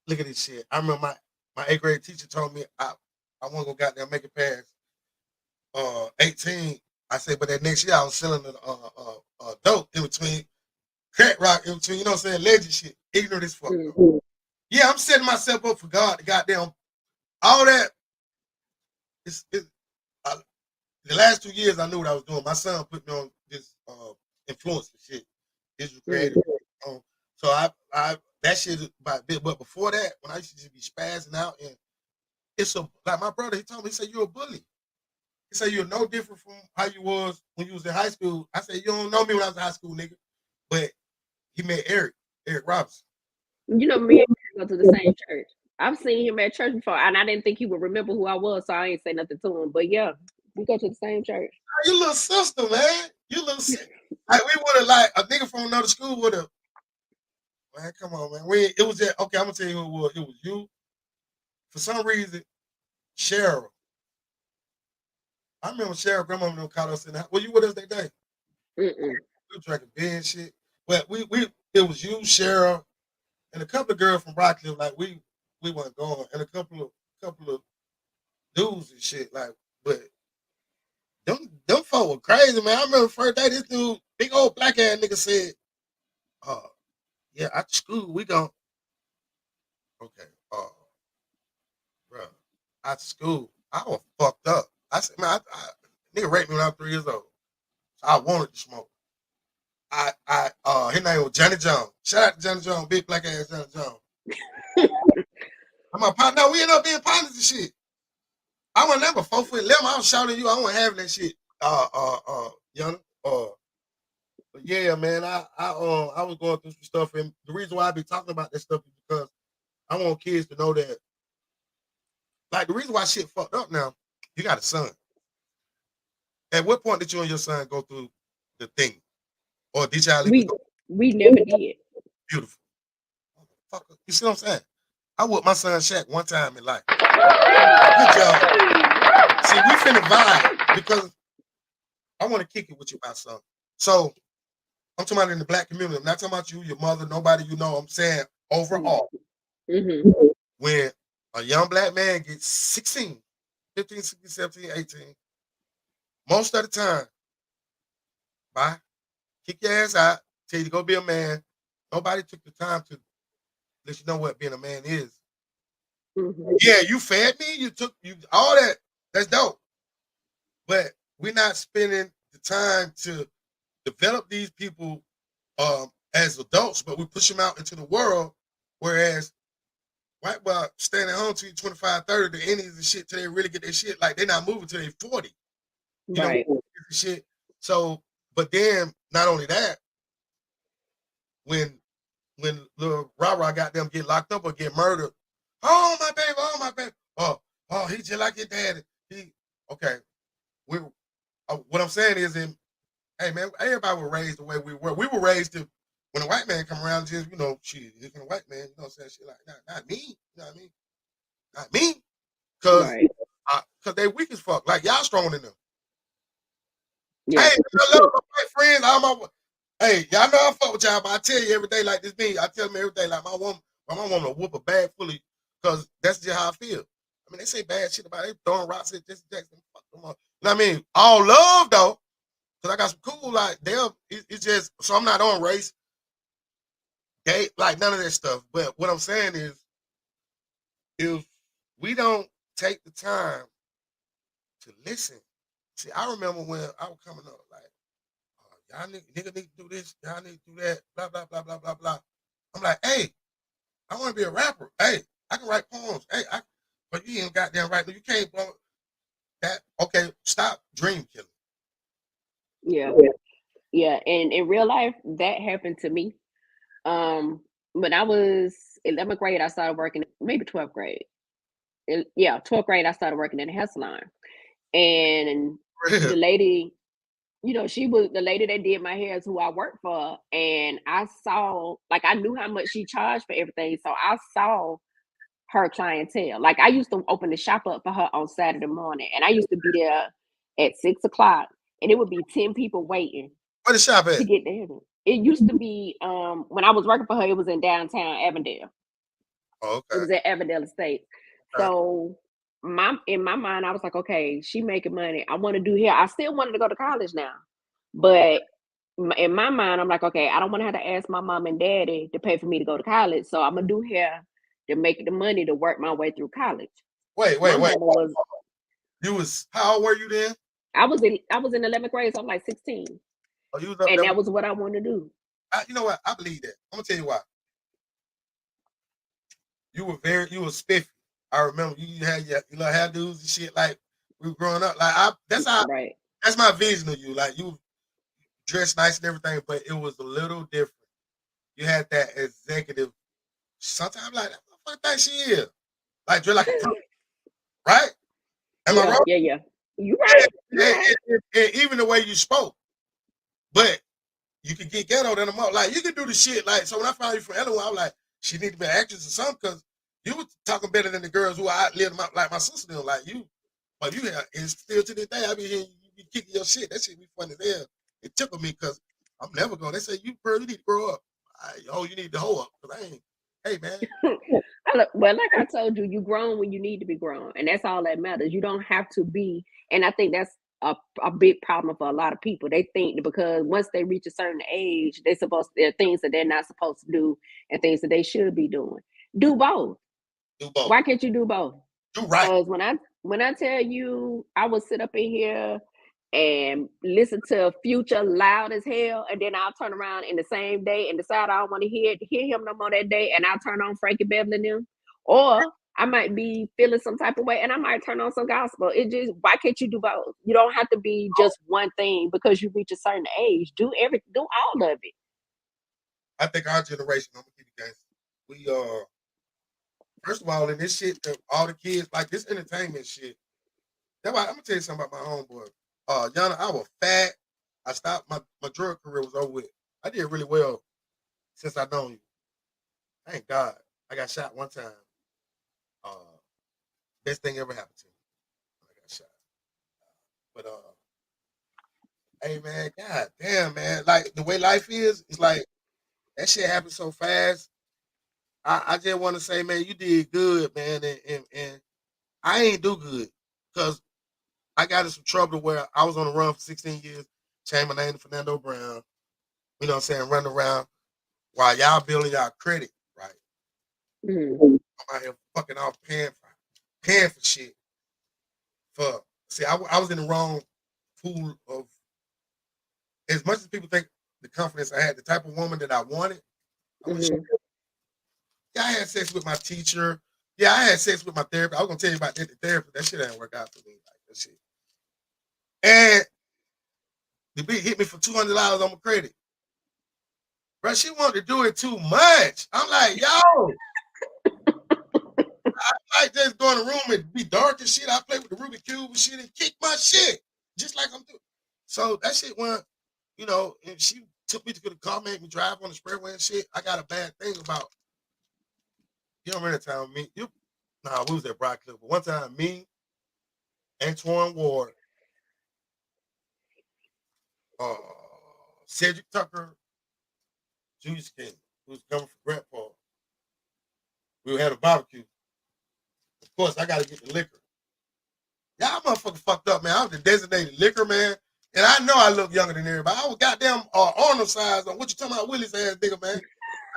[SPEAKER 2] look at this shit. I remember my 8th grade teacher told me I want to go goddamn make it past 18. I said, but that next year I was selling dope in between crack rock in between, you know what I'm saying, legend shit. Ignorant as fuck though.
[SPEAKER 1] Mhm.
[SPEAKER 2] Yeah, I'm setting myself up for God to goddamn all that. It's I, the last 2 years I knew what I was doing. My son put me on this influence and shit. Digital creative.
[SPEAKER 1] Mhm.
[SPEAKER 2] Um, so I that shit is about bit. But before that, when I used to just be spazzing out and it's like my brother, he told me, he said, you're a bully. He said, you're no different from how you was when you was in high school. I said, you don't know me when I was in high school, nigga. But he met Eric Robinson.
[SPEAKER 1] Me and Mary go to the same church. I've seen him at church before, and I didn't think he would remember who I was, so I ain't say nothing to him. But yeah, we go to the same church.
[SPEAKER 2] You little sister, man. You little like we would have like a nigga from another school would have. Man, come on, man. It was just okay. I'm gonna tell you who it was. It was you. For some reason, Cheryl. I remember Cheryl grandma them caught us in the house. Well, you with us that day?
[SPEAKER 1] Mm-mm.
[SPEAKER 2] We were drinking beer and shit. But we it was you, Cheryl, and a couple of girls from Rockcliffe. Like we weren't going, and a couple of dudes and shit. Like, but them folk were crazy, man. I remember the first day this dude, big old black ass nigga said, yeah, after school we go. Okay, bro, after school I was fucked up. I said, man, nigga raped me when I was 3 years old. So I wanted to smoke. His name was Johnny Jones. Shout out to Johnny Jones, big black ass Johnny Jones. I'm my partner. No, we ended up being partners and shit. I was never 4'11". I was shouting you. I wasn't having that shit. Young. But yeah, man. I was going through some stuff, and the reason why I be talking about this stuff is because I want kids to know that. Like the reason why shit fucked up now. You got a son. At what point did you and your son go through the thing, or did y'all even
[SPEAKER 1] We
[SPEAKER 2] go?
[SPEAKER 1] we never did.
[SPEAKER 2] Beautiful. Motherfucker. You see what I'm saying? I whooped my son Shaq one time in life. Good job. See, we finna vibe because I want to kick it with you about something. So I'm talking about in the black community. I'm not talking about you, your mother, nobody you know. I'm saying overall,
[SPEAKER 1] Mm-hmm.
[SPEAKER 2] when a young black man gets 16, 15, 16, 17, 18, most of the time, bye, kick your ass out, tell you to go be a man. Nobody took the time to let you know what being a man is.
[SPEAKER 1] Mm-hmm.
[SPEAKER 2] Yeah, you fed me, you took you all that. That's dope. But we're not spending the time to develop these people as adults, but we push them out into the world. Whereas white boy staying at home till 25, 30, the Indians and shit till they really get their shit. Like they're not moving till they 40. You know,
[SPEAKER 1] Right.
[SPEAKER 2] shit. So, but then not only that, when little Rah got them get locked up or get murdered, oh my baby, he just like your daddy. He okay. We what I'm saying is, hey man, everybody was raised the way we were. We were raised to when a white man come around, just shit, a white man, you know, saying shit like not me, you know what I mean, not me, cause
[SPEAKER 1] Right.
[SPEAKER 2] they weak as fuck. Like y'all stronger than them. Hey,
[SPEAKER 1] Yeah.
[SPEAKER 2] I love my white friends. Hey, y'all know I fuck with y'all, but I tell you every day like this. Me, I tell them every day like my woman will whoop a bag fully, cause that's just how I feel. I mean, they say bad shit about it, throwing rocks at Jesse Jackson, fuck them up. You know what I mean? All love though. Cause I got some cool like them. It's just so I'm not on race, gay, like none of that stuff. But what I'm saying is, if we don't take the time to listen, see, I remember when I was coming up, like y'all nigga need to do this, y'all need to do that, blah blah blah blah blah blah. I'm like, hey, I want to be a rapper. Hey, I can write poems. Hey, but you ain't goddamn right. You can't blow that. Okay, stop dream killing.
[SPEAKER 1] Yeah. Yeah. And in real life, that happened to me. When I was 11th grade, I started working, maybe 12th grade. Yeah, 12th grade, I started working in a hair salon. And
[SPEAKER 2] Real.
[SPEAKER 1] the lady, she was the lady that did my hair is who I worked for. And I saw, like, I knew how much she charged for everything. So I saw her clientele. Like, I used to open the shop up for her on Saturday morning. And I used to be there at 6 o'clock. And it would be 10 people waiting
[SPEAKER 2] Where the shop
[SPEAKER 1] to
[SPEAKER 2] at?
[SPEAKER 1] get there. It used to be when I was working for her, it was in downtown Avondale.
[SPEAKER 2] Oh,
[SPEAKER 1] It
[SPEAKER 2] okay.
[SPEAKER 1] was at Avondale Estate.
[SPEAKER 2] Okay.
[SPEAKER 1] So in my mind, I was like, okay, she making money. I want to do hair. I still wanted to go to college now, but in my mind, I'm like, okay, I don't want to have to ask my mom and daddy to pay for me to go to college. So I'm gonna do hair to make the money to work my way through college.
[SPEAKER 2] Wait,
[SPEAKER 1] My
[SPEAKER 2] wait, wait.
[SPEAKER 1] mama was
[SPEAKER 2] You was how old were you then?
[SPEAKER 1] I was in 11th grade, so I'm like 16,
[SPEAKER 2] Oh, you was up
[SPEAKER 1] and
[SPEAKER 2] there.
[SPEAKER 1] that was what I wanted to do.
[SPEAKER 2] You know what? I believe that. I'm gonna tell you why. You were spiffy. I remember you had your little hairdos and shit. Like we were growing up. Like
[SPEAKER 1] Right.
[SPEAKER 2] that's my vision of you. Like you dressed nice and everything, but it was a little different. You had that executive. Sometimes like what the fuck that she is. like dress like a pro, right? Am I
[SPEAKER 1] Yeah,
[SPEAKER 2] wrong?
[SPEAKER 1] yeah, yeah. You right. You right.
[SPEAKER 2] And even the way you spoke, but you could get ghetto than them up. Like you could do the shit. Like so, when I found you from Illinois, I was like, she need to be an actress or something because you was talking better than the girls who I lived like my sister did. Like you, but you have, and still to this day, I be hearing you be kicking your shit. That shit be funny as hell. It tickled me because I'm never going. They say you girl, you need to grow up. You need to hoe up because I ain't. Hey man,
[SPEAKER 1] Well, like I told you, you grown when you need to be grown, and that's all that matters. You don't have to be, and I think that's a big problem for a lot of people. They think that because once they reach a certain age, there are things that they're not supposed to do and things that they should be doing. Do both.
[SPEAKER 2] do both.
[SPEAKER 1] Why can't you do both?
[SPEAKER 2] Do right.
[SPEAKER 1] Because when I tell you, I would sit up in here and listen to Future loud as hell, and then I'll turn around in the same day and decide I don't want to hear him no more that day, and I'll turn on Frankie Beverly and them, or I might be feeling some type of way, and I might turn on some gospel. It just why can't you do both? You don't have to be just one thing because you reach a certain age. Do all of it.
[SPEAKER 2] I think our generation. I'm gonna keep you guys. We first of all, in this shit, all the kids like this entertainment shit. That's why I'm gonna tell you something about my homeboy. Yana, I was fat. I stopped my drug career was over with. I did really well since I known you. Thank God. I got shot one time. Uh, best thing ever happened to me. When I got shot. But hey man, god damn man. Like the way life is, it's like that shit happened so fast. I just want to say, man, you did good, man, and I ain't do good because I got in some trouble where I was on the run for 16 years, changed my name to Fernando Brown. You know what I'm saying? Running around while y'all building y'all credit, right?
[SPEAKER 1] Mhm.
[SPEAKER 2] I'm out here fucking off paying for shit. For see, I was in the wrong pool of as much as people think the confidence I had, the type of woman that I wanted. I'm gonna show
[SPEAKER 1] Mhm.
[SPEAKER 2] you. Yeah, I had sex with my teacher. Yeah, I had sex with my therapist. I was gonna tell you about that. The therapist, that shit ain't work out for me. Like that shit. And the bitch hit me for $200 on my credit. Bro, she wanted to do it too much. I'm like, yo, I like just go in the room and be dark and shit. I play with the Rubik's Cube and shit and kick my shit. Just like I'm doing. So that shit went, and she took me to the car, made me drive on the expressway and shit. I got a bad thing about, you don't remember that time me. We was at Broad Cliff. But one time me, Antoine Ward, uh, Cedric Tucker, Juice King, who was coming from Grandpa. We had a barbecue. Of course, I got to get the liquor. Y'all motherfucker fucked up, man. I was the designated liquor man. And I know I look younger than everybody. I was goddamn Arnold size on what you talking about, Willis ass nigga, man.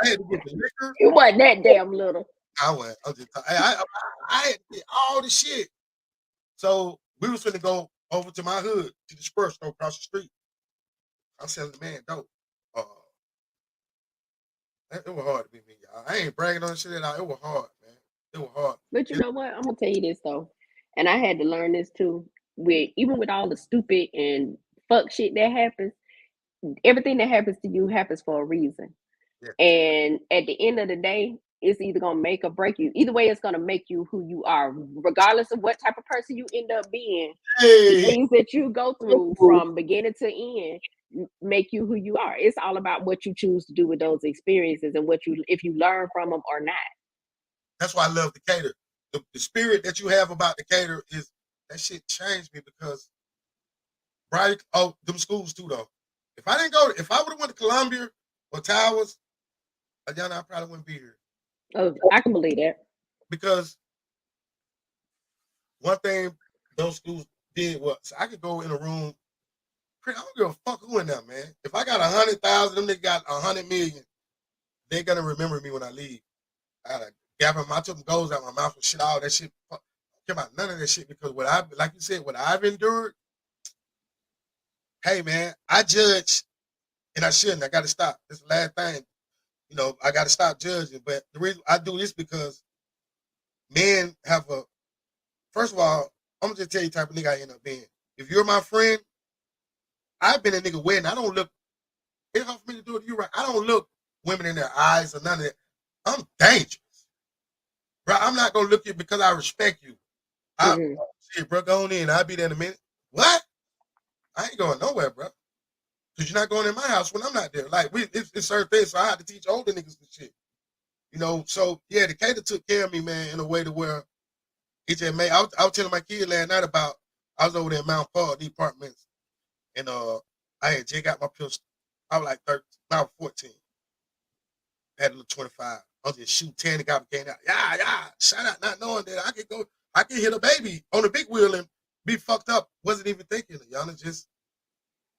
[SPEAKER 2] I had to get the liquor.
[SPEAKER 1] It wasn't that damn little.
[SPEAKER 2] I went. I was just. I had to get all the shit. So we was finna go over to my hood to the Spur store across the street. I'm selling the man dope. Uh, it was hard to be me, y'all. I ain't bragging on shit at all. It was hard, man. It was hard.
[SPEAKER 1] But you
[SPEAKER 2] It,
[SPEAKER 1] know what? I'm gonna tell you this though, and I had to learn this too. With even with all the stupid and fuck shit that happens, everything that happens to you happens for a reason.
[SPEAKER 2] yeah.
[SPEAKER 1] And at the end of the day, it's either gonna make or break you. Either way, it's gonna make you who you are, regardless of what type of person you end up being. The
[SPEAKER 2] Hey,
[SPEAKER 1] things that you go through from beginning to end make you who you are. It's all about what you choose to do with those experiences and what you if you learn from them or not.
[SPEAKER 2] that's why I love Decatur. The spirit that you have about Decatur is that shit changed me because right? Oh, them schools too though. If I would have went to Columbia or Towers, again, I probably wouldn't be here.
[SPEAKER 1] Oh, I can believe that.
[SPEAKER 2] Because one thing those schools did was I could go in a room. I don't give a fuck who in there, man. If I got 100,000, them niggas got 100 million. They gonna remember me when I leave. I had a gap in my took them goals out my mouth and shit. All that shit. Fuck, care about none of that shit because like you said, what I've endured. Hey man, I judge and I shouldn't. I got to stop. This is the last thing. I got to stop judging. But the reason I do this because men have a. First of all, I'm gonna just tell you the type of nigga I end up being. If you're my friend, I've been a nigga wedding. I don't look. It's hard for me to do it. You're right. I don't look women in their eyes or none of that. I'm dangerous, bro. I'm not gonna look at because I respect you. I
[SPEAKER 1] Mhm.
[SPEAKER 2] shit, bro, go on in. I'll be there in a minute. What? I ain't going nowhere, bro. Cause you're not going in my house when I'm not there. Like it's certain things, so I had to teach older niggas the shit. So yeah, the cater took care of me, man, in a way to where it just made. I was telling my kid last night about I was over there in Mount Paul, the apartments, and I had just got my pistol. I was like 13, I was 14. I had a little 25. I was just shooting 10 and got came out. Yeah, yeah. Shout out, not knowing that I could hit a baby on the big wheel and be fucked up. Wasn't even thinking it, y'all. Just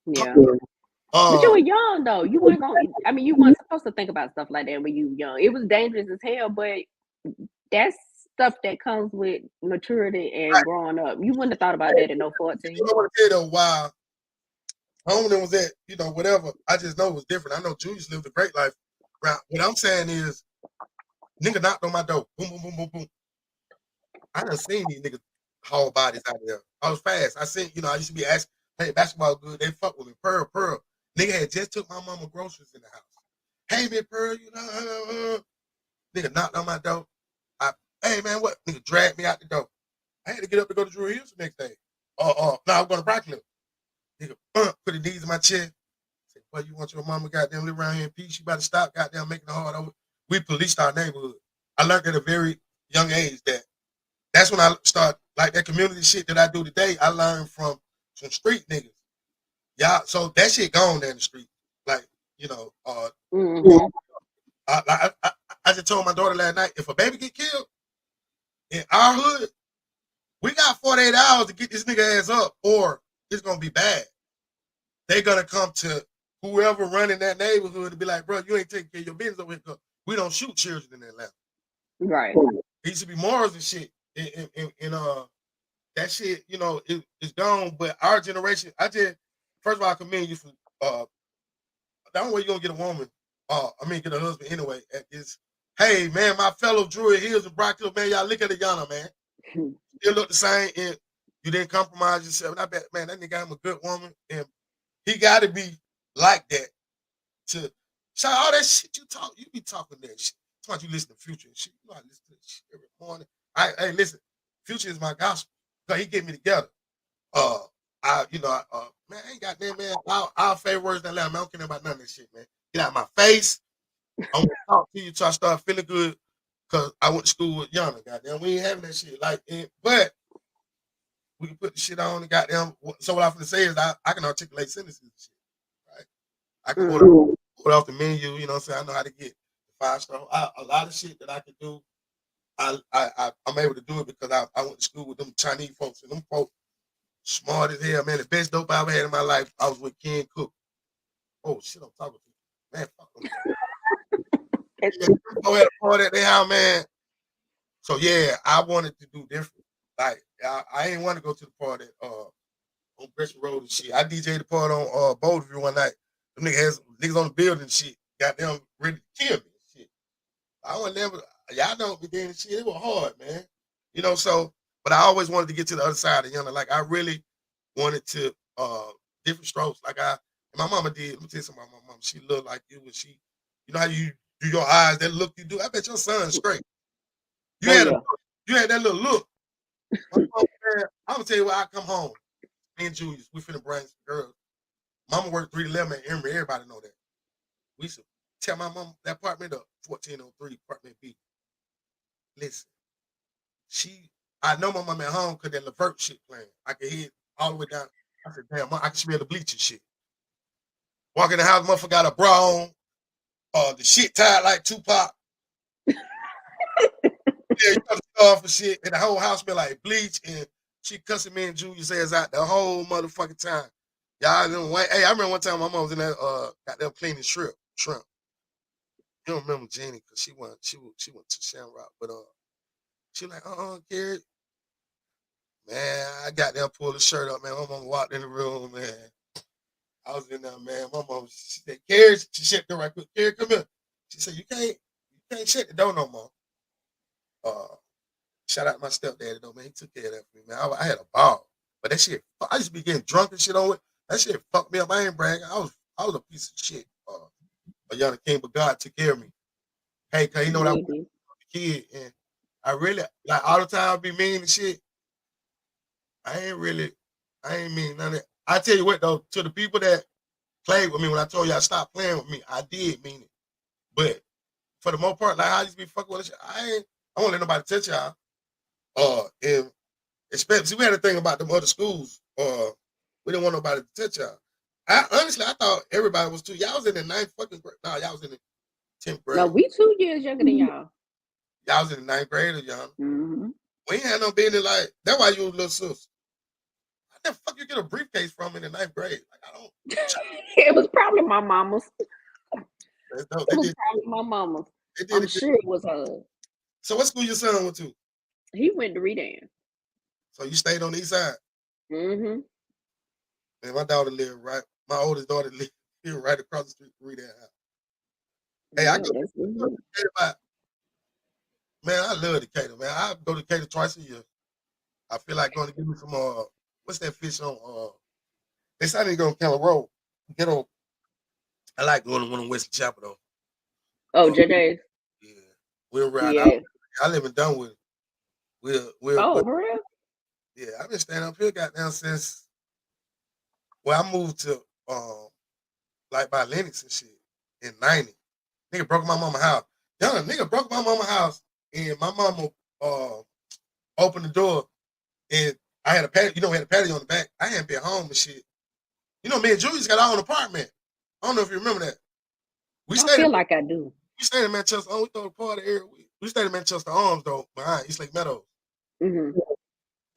[SPEAKER 1] Yeah. But you
[SPEAKER 2] uh
[SPEAKER 1] were young though. You weren't going. I mean, you weren't supposed to think about stuff like that when you were young. It was dangerous as hell, but that's stuff that comes with maturity and
[SPEAKER 2] right.
[SPEAKER 1] growing up. You wouldn't have thought about that at no
[SPEAKER 2] You
[SPEAKER 1] 14.
[SPEAKER 2] know what I tell you though, why home was at, whatever. I just know it was different. I know Julius lived a great life. Right. What I'm saying is, nigga knocked on my door. Boom, boom, boom, boom, boom. I done seen these niggas haul bodies out there. I was fast. I seen, I used to be asking, hey, basketball good. They fuck with me. Pearl, Pearl. Nigga had just took my mama groceries in the house. Hey, man, Pearl, nigga knocked on my door. Hey, man, what? Nigga dragged me out the door. I had to get up to go to Drew Hills the next day. No, I'm going to Brockville. Nigga, put his knees in my chest. Say, boy, you want your mama goddamn live around here in peace? You better stop goddamn making it hard over. We policed our neighborhood. I learned at a very young age that that's when I start like that community shit that I do today. I learned from some street niggas. Yeah, so that shit gone there in the street. Like, you know, uh,
[SPEAKER 1] Mhm.
[SPEAKER 2] I, I, I, I just told my daughter last night, if a baby get killed in our hood, we got 48 hours to get this nigga ass up, or it's gonna be bad. They gonna come to whoever running that neighborhood and be like, bro, you ain't taking care of your business over here. We don't shoot children in Atlanta.
[SPEAKER 1] Right.
[SPEAKER 2] It used to be morals and shit. That shit, it's gone. But our generation, first of all, I commend you for the only way you're gonna get a woman, get a husband anyway, is hey man, my fellow Druid Hills and Brock Hill, man, y'all look at the Yana, man. You look the same and you didn't compromise yourself. And I bet, man, that nigga I'm a good woman and he gotta be like that to so all that shit you be talking that shit. That's why you listen to Future and shit. You know I listen to that shit every morning. Hey, listen, Future is my gospel. Because he get me together. Uh, man, I ain't got that, man. Our favorite words that loud, man. I don't care about none of this shit, man. Get out of my face. I want to talk to you till I start feeling good. Cause I went to school with Yana, goddamn. We ain't having that shit. But we can put the shit on and goddamn. So what I'm gonna say is I can articulate sentences and shit, right? I can order,
[SPEAKER 1] Mhm.
[SPEAKER 2] order off the menu, you know what I'm saying? I know how to get 5 star. A lot of shit that I can do, I'm able to do it because I went to school with them Chinese folks and them folks smart as hell, man. The best dope I ever had in my life, I was with Ken Cook. Oh shit, I'm talking to you. Man, fuck them. Yeah, go ahead and party at their house, man. So yeah, I wanted to do different. Like I ain't want to go to the party on Gresham Road and shit. I DJ'd the party on Boulderview one night. Them niggas on the building and shit. Got them ready to kill me and shit. I was never y'all know me then and shit. It was hard, man. So but I always wanted to get to the other side of Like I really wanted to different strokes. Like my mama did. Let me tell you something about my mama. She looked like you and you know how you do your eyes, that look you do. I bet your son's straight. You
[SPEAKER 1] Oh
[SPEAKER 2] had a
[SPEAKER 1] yeah.
[SPEAKER 2] you had that little look. My mama, man, I'm gonna tell you when I come home. Me and Julius, we finna bring some girls. Mama worked 311 at Emory. Everybody know that. We used to tell my mom that apartment up, 1403, apartment B. Listen, she I know my mom at home because that Levert shit playing. I could hear it all the way down. I said, damn, I can smell the bleaching shit. Walk in the house, motherfucker got a bra on, the shit tied like Tupac. Yeah, you got to off and shit, and the whole house smell like bleach, and she cussing me and Julius ass out the whole motherfucking time. Y'all know, hey, I remember one time my mom was in there, got them cleaning shrimp. You don't remember Jenny because she went to Shamrock, but she like, Gary, man, I got there, pulled the shirt up, man. My mom walked in the room, man. I was in there, man. My mom, she said, Gary, she shut the door right quick. Gary, come here. She said, you can't shut the door no more. Uh, Shout out to my stepdaddy though, man. He took care of that for me, man. I had a ball, but that shit, I used to be getting drunk and shit on it. That shit fucked me up. I ain't bragging. I was a piece of shit. A young king, but God took care of me. Hey, cause you know that I was
[SPEAKER 1] Yeah, it did.
[SPEAKER 2] a kid, and I really like all the time I be mean and shit. I ain't mean none of it. I tell you what though, to the people that played with me when I told you I stopped playing with me, I did mean it. But for the most part, like I used to be fucking with this shit, I won't let nobody touch y'all. And especially see, we had a thing about them other schools. We didn't want nobody to touch y'all. I honestly I thought everybody was too. Y'all was in the ninth fucking grade. No, y'all was in the 10th
[SPEAKER 1] No,
[SPEAKER 2] grade.
[SPEAKER 1] we 2 years younger than y'all.
[SPEAKER 2] Y'all was in the ninth grade, young.
[SPEAKER 1] Mm-hmm.
[SPEAKER 2] We ain't had no business like that's why you was a little sus. How the fuck you get a briefcase from in the ninth grade? Like I don't.
[SPEAKER 1] It was probably my mama's.
[SPEAKER 2] No,
[SPEAKER 1] It was probably my mama's.
[SPEAKER 2] they did
[SPEAKER 1] I'm
[SPEAKER 2] it.
[SPEAKER 1] sure it was hers.
[SPEAKER 2] So what school your son went to?
[SPEAKER 1] He went to Redan.
[SPEAKER 2] So you stayed on the east side.
[SPEAKER 1] Mm-hmm.
[SPEAKER 2] And my daughter lived right. My oldest daughter lived right across the street from that house. Hey, I
[SPEAKER 1] Yeah,
[SPEAKER 2] go
[SPEAKER 1] that's
[SPEAKER 2] to
[SPEAKER 1] good.
[SPEAKER 2] Decatur man, I love Decatur, man. I go to Decatur twice a year. I feel like going to give me some what's that fish on they said I need to go on Keller Road. Get on I like going to one in Western Chapel
[SPEAKER 1] Oh,
[SPEAKER 2] though.
[SPEAKER 1] JJ.
[SPEAKER 2] Yeah. We'll ride out.
[SPEAKER 1] Yeah.
[SPEAKER 2] I live in Dunwoody. We'll
[SPEAKER 1] Oh, for real?
[SPEAKER 2] yeah, I've been staying up here goddamn since I moved to like by Lennox and shit in 90. Nigga broke my mama house. Young nigga broke my mama house and my mama uh opened the door and I had a patio, we had a patio on the back. I hadn't been home and shit. Me and Julius got our own apartment. I don't know if you remember that. We
[SPEAKER 1] I
[SPEAKER 2] stayed in
[SPEAKER 1] feel like I do.
[SPEAKER 2] Manchester. Oh, we throw a party every week. We stayed in Manchester Arms though, behind East Lake Meadows.
[SPEAKER 1] Mm-hmm.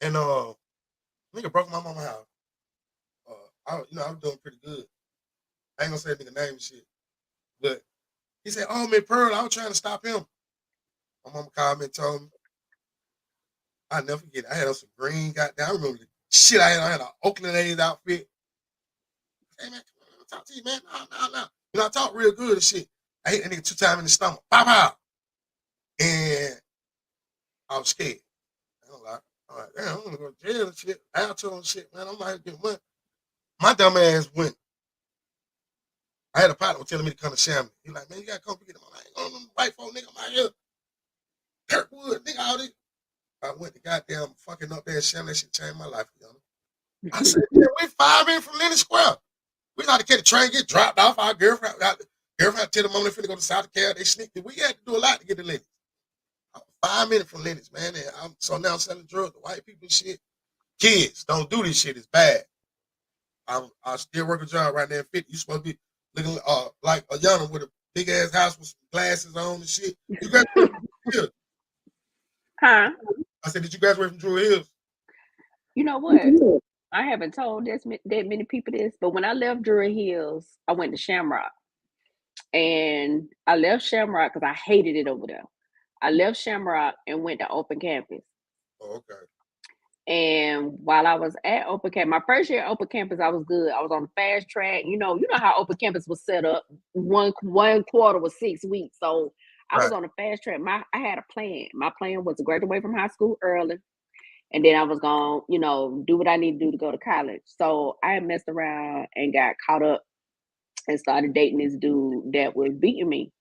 [SPEAKER 2] And nigga broke my mama house. I was doing pretty good. I ain't gonna say nigga name and shit. But he said, "Oh, man, Pearl, I was trying to stop him." My mama called me and told me. I never forget. I had on some green. Goddamn, I remember the shit I had. I had an Oakland A's outfit. Hey man, come on, let me talk to you, man. No. I talk real good and shit. I hit that nigga 2 times in the stomach. Pow pow. And I was scared. I'm like, damn, I'm gonna go to jail and shit. Alto and shit, man. I'm not getting money. My dumb ass went. I had a partner telling me to come to Shamley. He like, man, you gotta come get him. I'm like, I ain't going to white folk, nigga. I'm out here. Kirkwood, nigga, all this. I went to goddamn fucking up there in Shamley. That shit changed my life, you know. I said, yeah, we 5 minutes from Lennon Square. We got to catch the train, get dropped off. Our girlfriend tell the mom they finna go to South Carolina. They sneaked it. We had to do a lot to get to Lennox. 5 minutes from Lennox, man. And so now I'm selling drugs to white people and shit. Kids, don't do this shit. It's bad. I still work a job right there at 50. You supposed to be looking like a Yana with a big ass house with some glasses on and shit. You graduated from Drew Hills.
[SPEAKER 1] Huh?
[SPEAKER 2] I said, did you graduate from Drew Hills?
[SPEAKER 1] You know what? I haven't told that many people this, but when I left Druid Hills, I went to Shamrock. And I left Shamrock because I hated it over there. I left Shamrock and went to Open Campus.
[SPEAKER 2] Oh, okay.
[SPEAKER 1] And while I was at Open Campus, my first year at Open Campus, I was good. I was on the fast track. You know how Open Campus was set up. One quarter was 6 weeks, so I was
[SPEAKER 2] Right.
[SPEAKER 1] on the fast track. I had a plan. My plan was to graduate from high school early, and then I was gonna, do what I need to do to go to college. So I messed around and got caught up and started dating this dude that was beating me.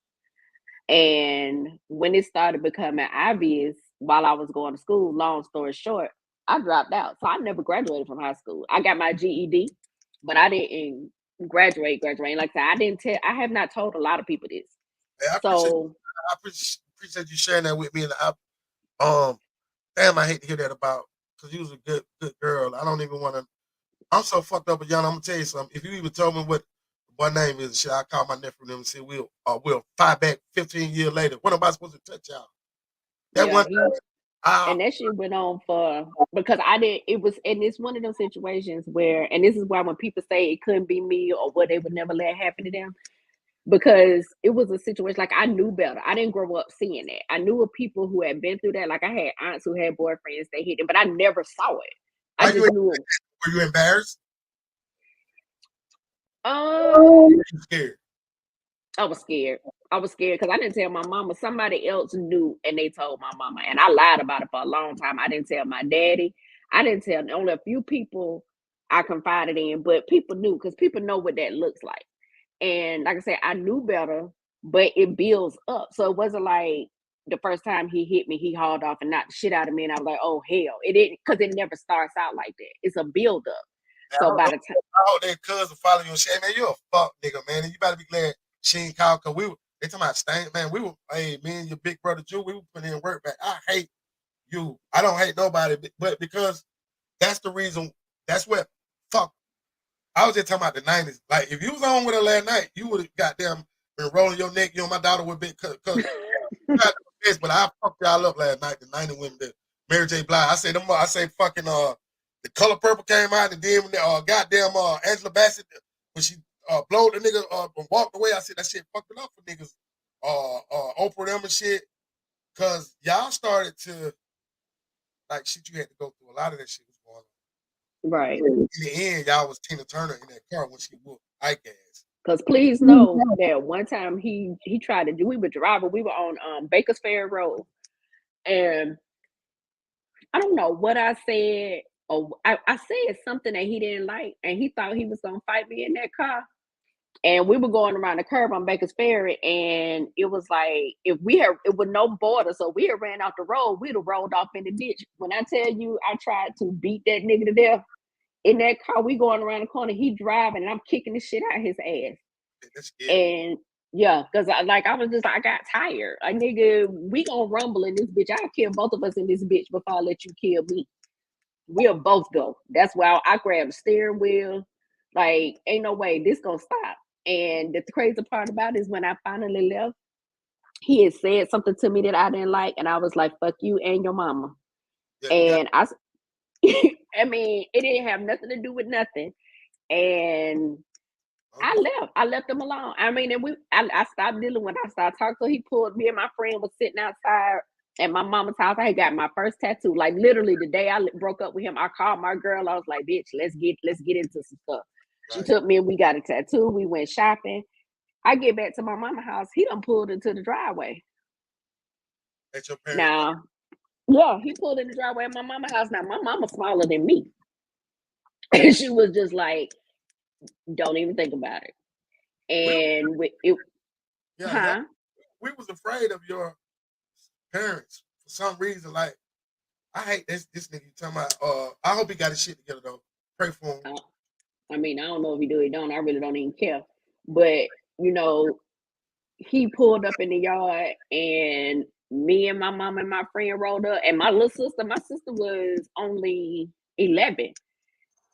[SPEAKER 1] And when it started becoming obvious while I was going to school, long story short, I dropped out. So I never graduated from high school. I got my GED, but I didn't graduate. Like I said, I have not told a lot of people this.
[SPEAKER 2] Hey,
[SPEAKER 1] So
[SPEAKER 2] appreciate you sharing that with me. And damn, I hate to hear that about because you was a good girl. I don't even want to. I'm so fucked up with y'all. I'm gonna tell you something. If you even told me what name is, shit, I call my nephew and them and say we'll fight back 15 years later. What am I supposed to touch y'all? That
[SPEAKER 1] yeah,
[SPEAKER 2] one I
[SPEAKER 1] and that shit went on for because I didn't. It was, and it's one of those situations where, and this is why when people say it couldn't be me or what they would never let happen to them, because it was a situation like I knew better. I didn't grow up seeing that. I knew of people who had been through that. Like I had aunts who had boyfriends they hit them, but I never saw it. I
[SPEAKER 2] why you
[SPEAKER 1] just knew it.
[SPEAKER 2] were you embarrassed?
[SPEAKER 1] Um,
[SPEAKER 2] You scared?
[SPEAKER 1] I was scared. I was scared because I didn't tell my mama. Somebody else knew, and they told my mama, and I lied about it for a long time. I didn't tell my daddy. I didn't tell only a few people I confided in, but people knew because people know what that looks like. And like I said, I knew better, but it builds up. So it wasn't like the first time he hit me, he hauled off and knocked the shit out of me, and I was like, "Oh hell!" It didn't, because it never starts out like that. It's a build up.
[SPEAKER 2] Man,
[SPEAKER 1] So by the time,
[SPEAKER 2] I hope that cousin follow you and say, man, you a fuck nigga, man. And you better be glad she ain't called, because they talking about staying, man. Hey, me and your big brother Jew, we were putting in work back. I hate you. I don't hate nobody, but because that's the reason, that's what, fuck. I was just talking about the 90s. Like, if you was on with her last night, you would have goddamn been rolling your neck. You know, my daughter would be, because but I fucked y'all up last night, the 90 women, the Mary J. Blige. I say fucking, The Color Purple came out, and then when goddamn Angela Bassett, when she blowed the nigga and walked away, I said that shit fucked it up for niggas. Oprah them and shit. Cause y'all started to, like, shit you had to go through. A lot of that shit was going on.
[SPEAKER 1] right?
[SPEAKER 2] In the end, y'all was Tina Turner in that car when she whooped Ike ass.
[SPEAKER 1] Because please know that one time he tried to do. We were driving. We were on Baker's Ferry Road, and I don't know what I said. Or I said something that he didn't like, and he thought he was gonna fight me in that car. And we were going around the curve on Baker's Ferry, and it was like, if we had, it was no border, so we had ran off the road, we'd have rolled off in the ditch. When I tell you, I tried to beat that nigga to death in that car. We going around the corner, he driving, and I'm kicking the shit out of his ass.
[SPEAKER 2] That's scary.
[SPEAKER 1] And yeah, because I was just, I got tired. Like, nigga, we gonna rumble in this bitch. I'll kill both of us in this bitch before I let you kill me. We'll both go. That's why I grabbed the steering wheel. Like, ain't no way this gonna stop. And the crazy part about it is, when I finally left, he had said something to me that I didn't like, and I was like, "Fuck you and your mama."
[SPEAKER 2] Yeah,
[SPEAKER 1] And I mean, it didn't have nothing to do with nothing. And I left him alone. I mean, and I stopped dealing when I started talking. So he pulled me, and my friend was sitting outside at my mama's house. I had got my first tattoo. Like, literally the day I broke up with him, I called my girl. I was like, "Bitch, let's get into some stuff." She took me, and we got a tattoo. We went shopping. I get back to my mama's house. He done pulled into the driveway.
[SPEAKER 2] At your parents'
[SPEAKER 1] Now, yeah, he pulled in the driveway at my mama's house. Now, my mama smaller than me. And she was just like, "Don't even think about it." And
[SPEAKER 2] yeah, we was afraid of your parents for some reason. Like, I hate this nigga you talking about. I hope he got his shit together though. Pray for him.
[SPEAKER 1] I mean, I don't know if he do, he don't. I really don't even care. But you know, he pulled up in the yard, and me and my mom and my friend rolled up, and my little sister. My sister was only 11,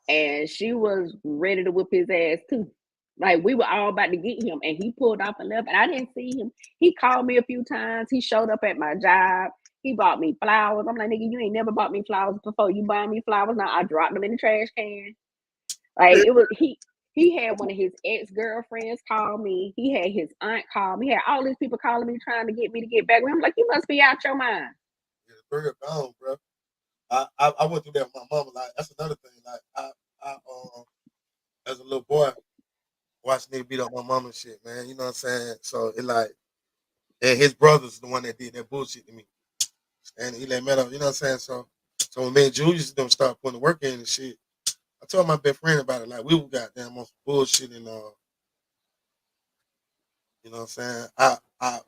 [SPEAKER 1] and she was ready to whip his ass too. Like, we were all about to get him, and he pulled off and left, and I didn't see him. He called me a few times. He showed up at my job. He bought me flowers. I'm like, "Nigga, you ain't never bought me flowers before. You buying me flowers now?" I dropped them in the trash can. Like, it was he had one of his ex-girlfriends call me. He had his aunt call me. He had all these people calling me, trying to get me to get back with him. I'm like, "You must be out your mind."
[SPEAKER 2] Yeah, the bird gone, bro. I went through that with my mama. Like, that's another thing. Like, I as a little boy, watching nigga beat up my mama and shit, man. You know what I'm saying? So it like, and his brother's the one that did that bullshit to me. And he let me know, you know what I'm saying? So when me and Julius them start putting the work in and shit, I told my best friend about it. Like, we were goddamn on some bullshit, and you know what I'm saying? I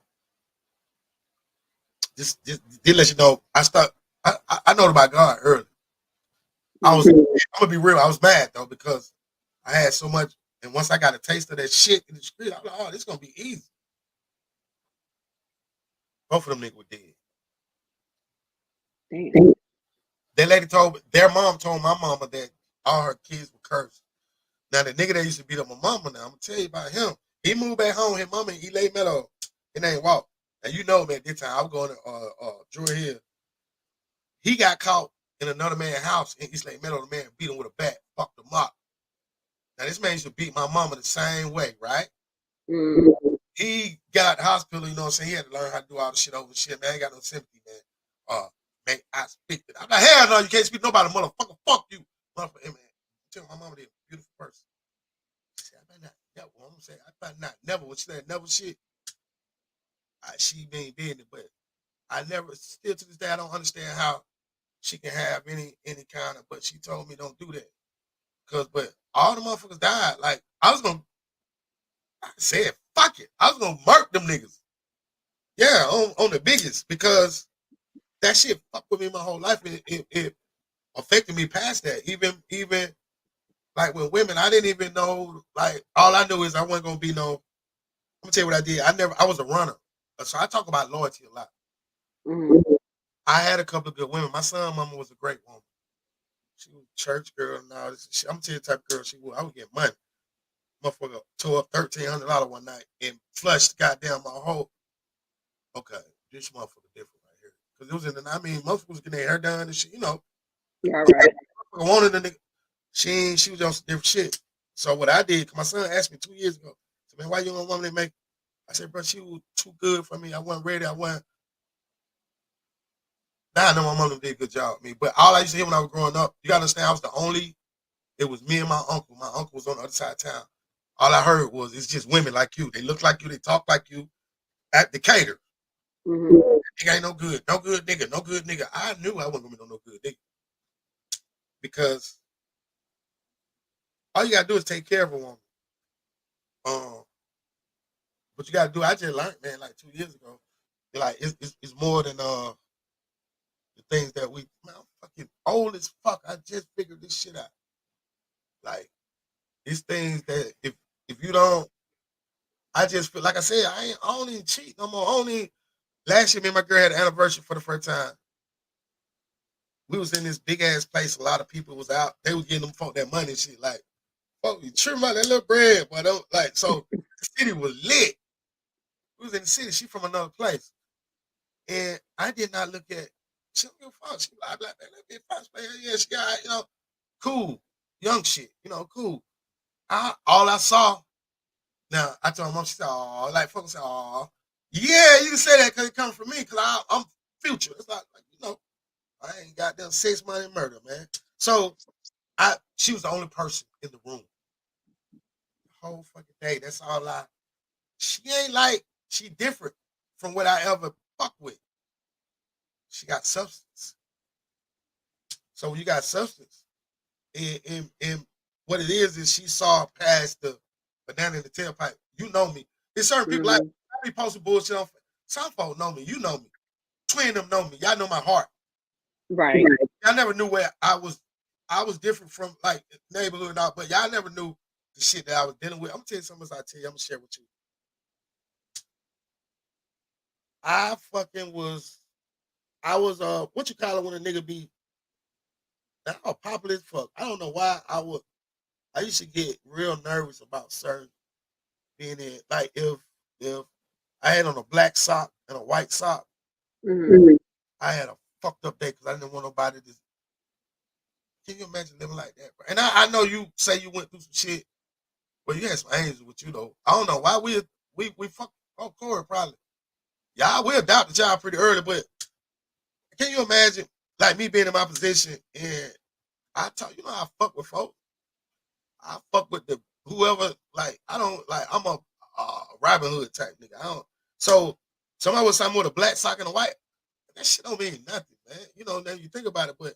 [SPEAKER 2] just did let you know. I know about God early. I'm gonna be real. I was mad though, because I had so much, and once I got a taste of that shit in the street, I was like, "Oh, this gonna be easy." Both of them niggas were dead.
[SPEAKER 1] Damn.
[SPEAKER 2] That lady their mom told my mama that all her kids were cursed. Now, the nigga that used to beat up my mama, now I'm gonna tell you about him. He moved back home. His mama, he laid meadow. His name Walt. And you know, man, this time I was going to Drew Hill. He got caught in another man's house in East Lake Meadow. The man beat him with a bat, fucked him up. Now, this man used to beat my mama the same way, right? He got hospital, you know what I'm saying? He had to learn how to do all the shit over shit, man. I ain't got no sympathy, man. Man, I speak it. I'm like, hell no, you can't speak to nobody, motherfucker. Fuck you. Motherfucker, hey, man. Tell my mama, they're a beautiful person. She said, I better not never. I'm gonna say, I better not never. When she said never shit, she ain't did it, but I never, still to this day, I don't understand how she can have any kind of, but she told me don't do that. But all the motherfuckers died. Like, I said, fuck it. I was gonna murk them niggas. Yeah, on the biggest, because that shit fucked with me my whole life. It affected me past that. Even like with women, I didn't even know. Like all I knew is I wasn't gonna be no. I'm gonna tell you what I did. I was a runner, so I talk about loyalty a lot.
[SPEAKER 1] Mm-hmm.
[SPEAKER 2] I had a couple of good women. My son, mama was a great woman. She was a church girl and all this. I'm tell you the type of girl she was. I would get money. Motherfucker tore up $1,300 one night and flushed goddamn my whole. Okay, this motherfucker different right here. Because it was in the. I mean, most people was getting their hair done and shit.
[SPEAKER 1] All right.
[SPEAKER 2] I wanted the nigga. She was on some different shit. So what I did, 'cause my son asked me 2 years ago, said, man, why you don't want me to make? I said, bro, she was too good for me. I wasn't ready. I wasn't. Now I know my mom did a good job with me. But all I used to hear when I was growing up, you gotta understand, I was the only. It was me and my uncle. My uncle was on the other side of town. All I heard was, it's just women like you. They look like you. They talk like you. At Decatur.
[SPEAKER 1] Mm-hmm.
[SPEAKER 2] Nigga ain't no good. No good nigga. No good nigga. I knew I wasn't gonna be no good nigga, because all you gotta do is take care of a woman. Um, but you gotta do. I just learned, man, like 2 years ago. Like it's more than the things that we. Man, I'm fucking old as fuck. I just figured this shit out. Like it's things that if you don't, I just feel like I said, I don't even cheat no more. Only last year, me and my girl had an anniversary for the first time. We was in this big ass place. A lot of people was out. They was getting them folk that money and shit. Like, fuck, you trim out that little bread, but don't like. So the city was lit. We was in the city. She from another place, and I did not look at. She don't give a fuck. She like, man, let me fuck, man. Yeah, she got, cool, young shit, cool. All I saw. Now I told my mom, she said, "Oh, like folks say, oh, yeah, you can say that because it comes from me, because I'm future." It's like I ain't got them 6 months in murder, man. So she was the only person in the room the whole fucking day. That's all I. She ain't like, she different from what I ever fuck with. She got substance. So when you got substance, and what it is she saw past the banana in the tailpipe. You know me. There's certain people like
[SPEAKER 1] Mm-hmm.
[SPEAKER 2] I be posting bullshit on. Some folks know me. You know me. Twin of them know me. Y'all know my heart.
[SPEAKER 1] Right.
[SPEAKER 2] Y'all never knew where I was. I was different from like neighborhood and all, but y'all never knew the shit that I was dealing with. I'm gonna tell you something. As I tell you, I'm gonna share with you. I fucking was. I was what you call it when a nigga be now popular as fuck. I don't know why I would. I used to get real nervous about certain being in. Like if I had on a black sock and a white sock,
[SPEAKER 1] Mm-hmm.
[SPEAKER 2] I had a fucked up day because I didn't want nobody to. Can you imagine living like that, bro? And I know you say you went through some shit. Well, you had some angels with you though. I don't know why we fuck Corey probably. Y'all we adopted y'all pretty early, but can you imagine like me being in my position and I talk, I fuck with folks. I fuck with the whoever. Like I don't like. I'm a Robin Hood type nigga. I don't. So somebody with something with a black sock and a white. That shit don't mean nothing, man. Then you think about it, but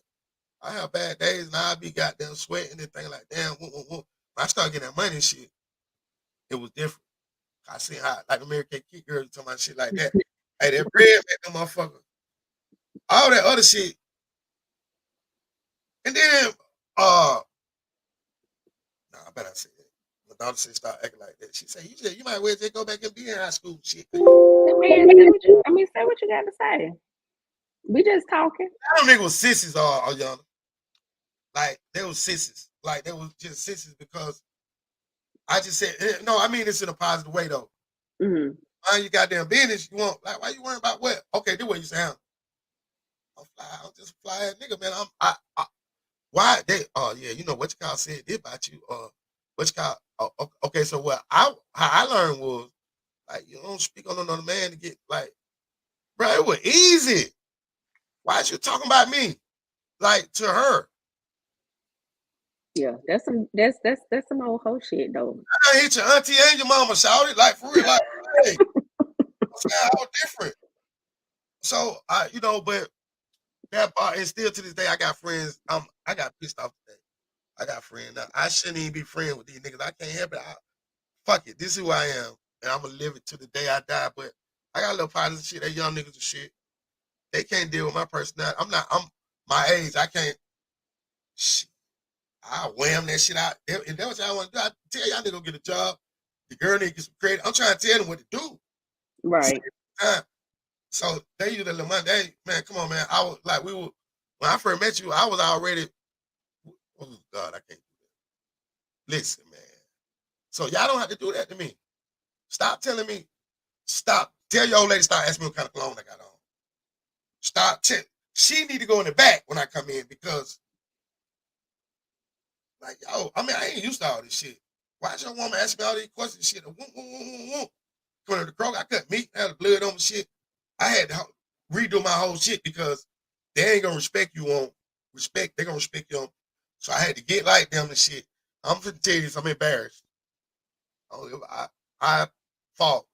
[SPEAKER 2] I have bad days and I be goddamn sweating and things like, damn. When I start getting that money and shit, it was different. I see how like American Kid girls talking about shit like that. Hey, that bread, man, that motherfucker. All that other shit. And then nah, I better say that. My daughter said start acting like that. She said, you might well just go back and be in high school shit.
[SPEAKER 1] Man, say what you. I mean, say what you got to say. We just talking.
[SPEAKER 2] I don't think it was sissies or young. Like they was sissies. Like they was just sissies because I just said no. I mean this in a positive way though.
[SPEAKER 1] Mm-hmm.
[SPEAKER 2] Mind your goddamn business. You want like why you worrying about what? Okay, do what you sound. I'm fly. I'm just a fly ass nigga, man. Why they? Oh yeah, what you call said this about you. What you call? Okay, so what how I learned was like you don't speak on another man to get like, bro. It was easy. Why you talking about me like to her?
[SPEAKER 1] Yeah, that's some old hoe shit though.
[SPEAKER 2] I hit your auntie and your mama, shout it like for real, like hey, I'm saying all different. So but that and still to this day, I got friends. I got pissed off today. I got friends now. I shouldn't even be friends with these niggas. I can't help it. Fuck it. This is who I am, and I'm gonna live it to the day I die. But I got little partners and shit. They young niggas and shit. They can't deal with my personality. I'm my age. I can't. Shit, I wham that shit out. If that's what y'all want to do, I tell y'all nigga go get a job. The girl need to get some credit. I'm trying to tell them what to do.
[SPEAKER 1] Right.
[SPEAKER 2] So they use that little money. They, man, come on, man. I was like, we were when I first met you. I was already. Oh God, I can't do that. Listen, man. So y'all don't have to do that to me. Stop telling me. Stop. Tell your old lady stop asking me what kind of cologne I got on. Stop. She need to go in the back when I come in because, like, yo, I mean, I ain't used to all this shit. Why is your woman asking me all these questions? Shit, coming to the Kroger, I cut meat, I had the blood on my shit. I had to redo my whole shit because they ain't gonna respect you on respect. They gonna respect you on. So I had to get like them and shit. I'm finna tell you this. I'm embarrassed. I fought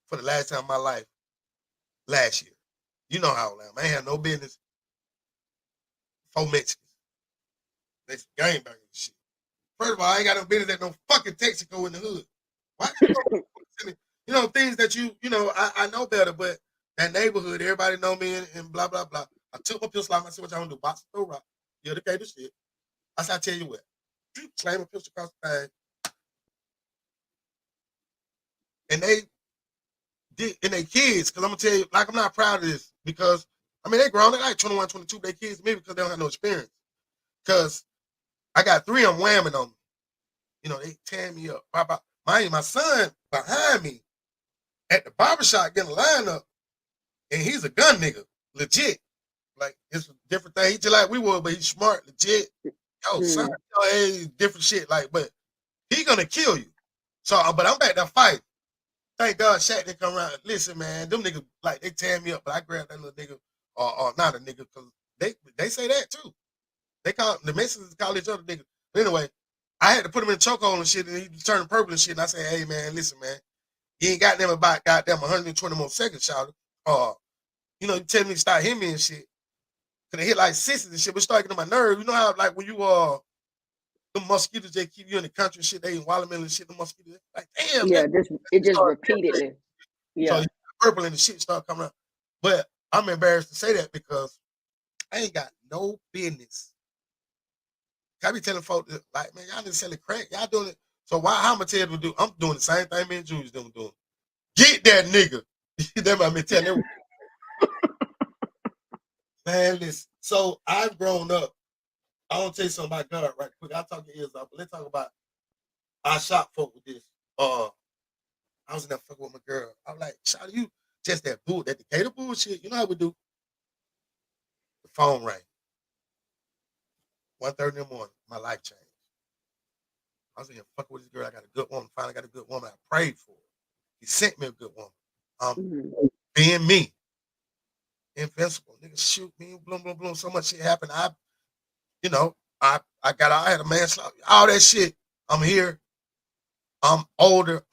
[SPEAKER 2] for the last time in my life last year. You know how I am. I ain't had no business. 4 Mexicans. They some gangbangers and shit. First of all, I ain't got no business at no fucking Texaco in the hood. Why you go? You know, things that I know better, but that neighborhood, everybody know me and blah, blah, blah. I took my pistol out. I said, what y'all want to do? Box throw rock. You're the kind of shit. I said, I tell you what. Slam a pistol across the thing. And they did, and they kids, because I'm going to tell you, like, I'm not proud of this because, I mean, they grown. They like 21, 22. They kids, maybe because they don't have no experience. Because I got 3 of them whamming on me. You know, they tearing me up. My son behind me at the barbershop getting a lineup, and he's a gun nigga, legit. Like, it's a different thing. He just like we were, but he's smart, legit. Yo, son, hey, different shit. Like, but he gonna kill you. So, but I'm back there fight. Thank God Shaq didn't come around. Listen, man, them niggas, like, they tear me up, but I grabbed that little nigga, or not a nigga, because they say that too. They call the Mexicans call each other niggas. But anyway, I had to put him in a chokehold and shit, and he turned purple and shit. And I said, hey, man, listen, man, you ain't got them about goddamn 120 more seconds, shout. You know, you tell me to start hitting me and shit. Cause they hit like sixes and shit, but start getting on my nerves. You know how, like, when you the mosquitoes they keep you in the country and shit, they ain't watermelon and shit, the mosquitoes, like, damn,
[SPEAKER 1] Yeah, it just
[SPEAKER 2] start
[SPEAKER 1] repeatedly.
[SPEAKER 2] so
[SPEAKER 1] Yeah.
[SPEAKER 2] purple and the shit start coming out. But I'm embarrassed to say that because I ain't got no business. I be telling folks like, man, y'all didn't sell it crack. Y'all doing it. So how I'm gonna tell you to do? I'm doing the same thing me and Julius doing. Get that nigga. That's what I'm telling them. Man, listen. So I've grown up. I want to tell you something about God right quick. I'll talk your ears off, but let's talk about I shot folk with this. I was in that fuck with my girl. I was like, shout you just that Decatur bullshit. You know how we do. The phone rang. 1:30 in the morning. My life changed. I was in here fucking with this girl. I got a good woman. Finally got a good woman. I prayed for her. He sent me a good woman. Being me. Invincible. Niggas shoot me. Bloom, bloom, bloom. So much shit happened. I had a manslaughter. All that shit. I'm here. I'm older.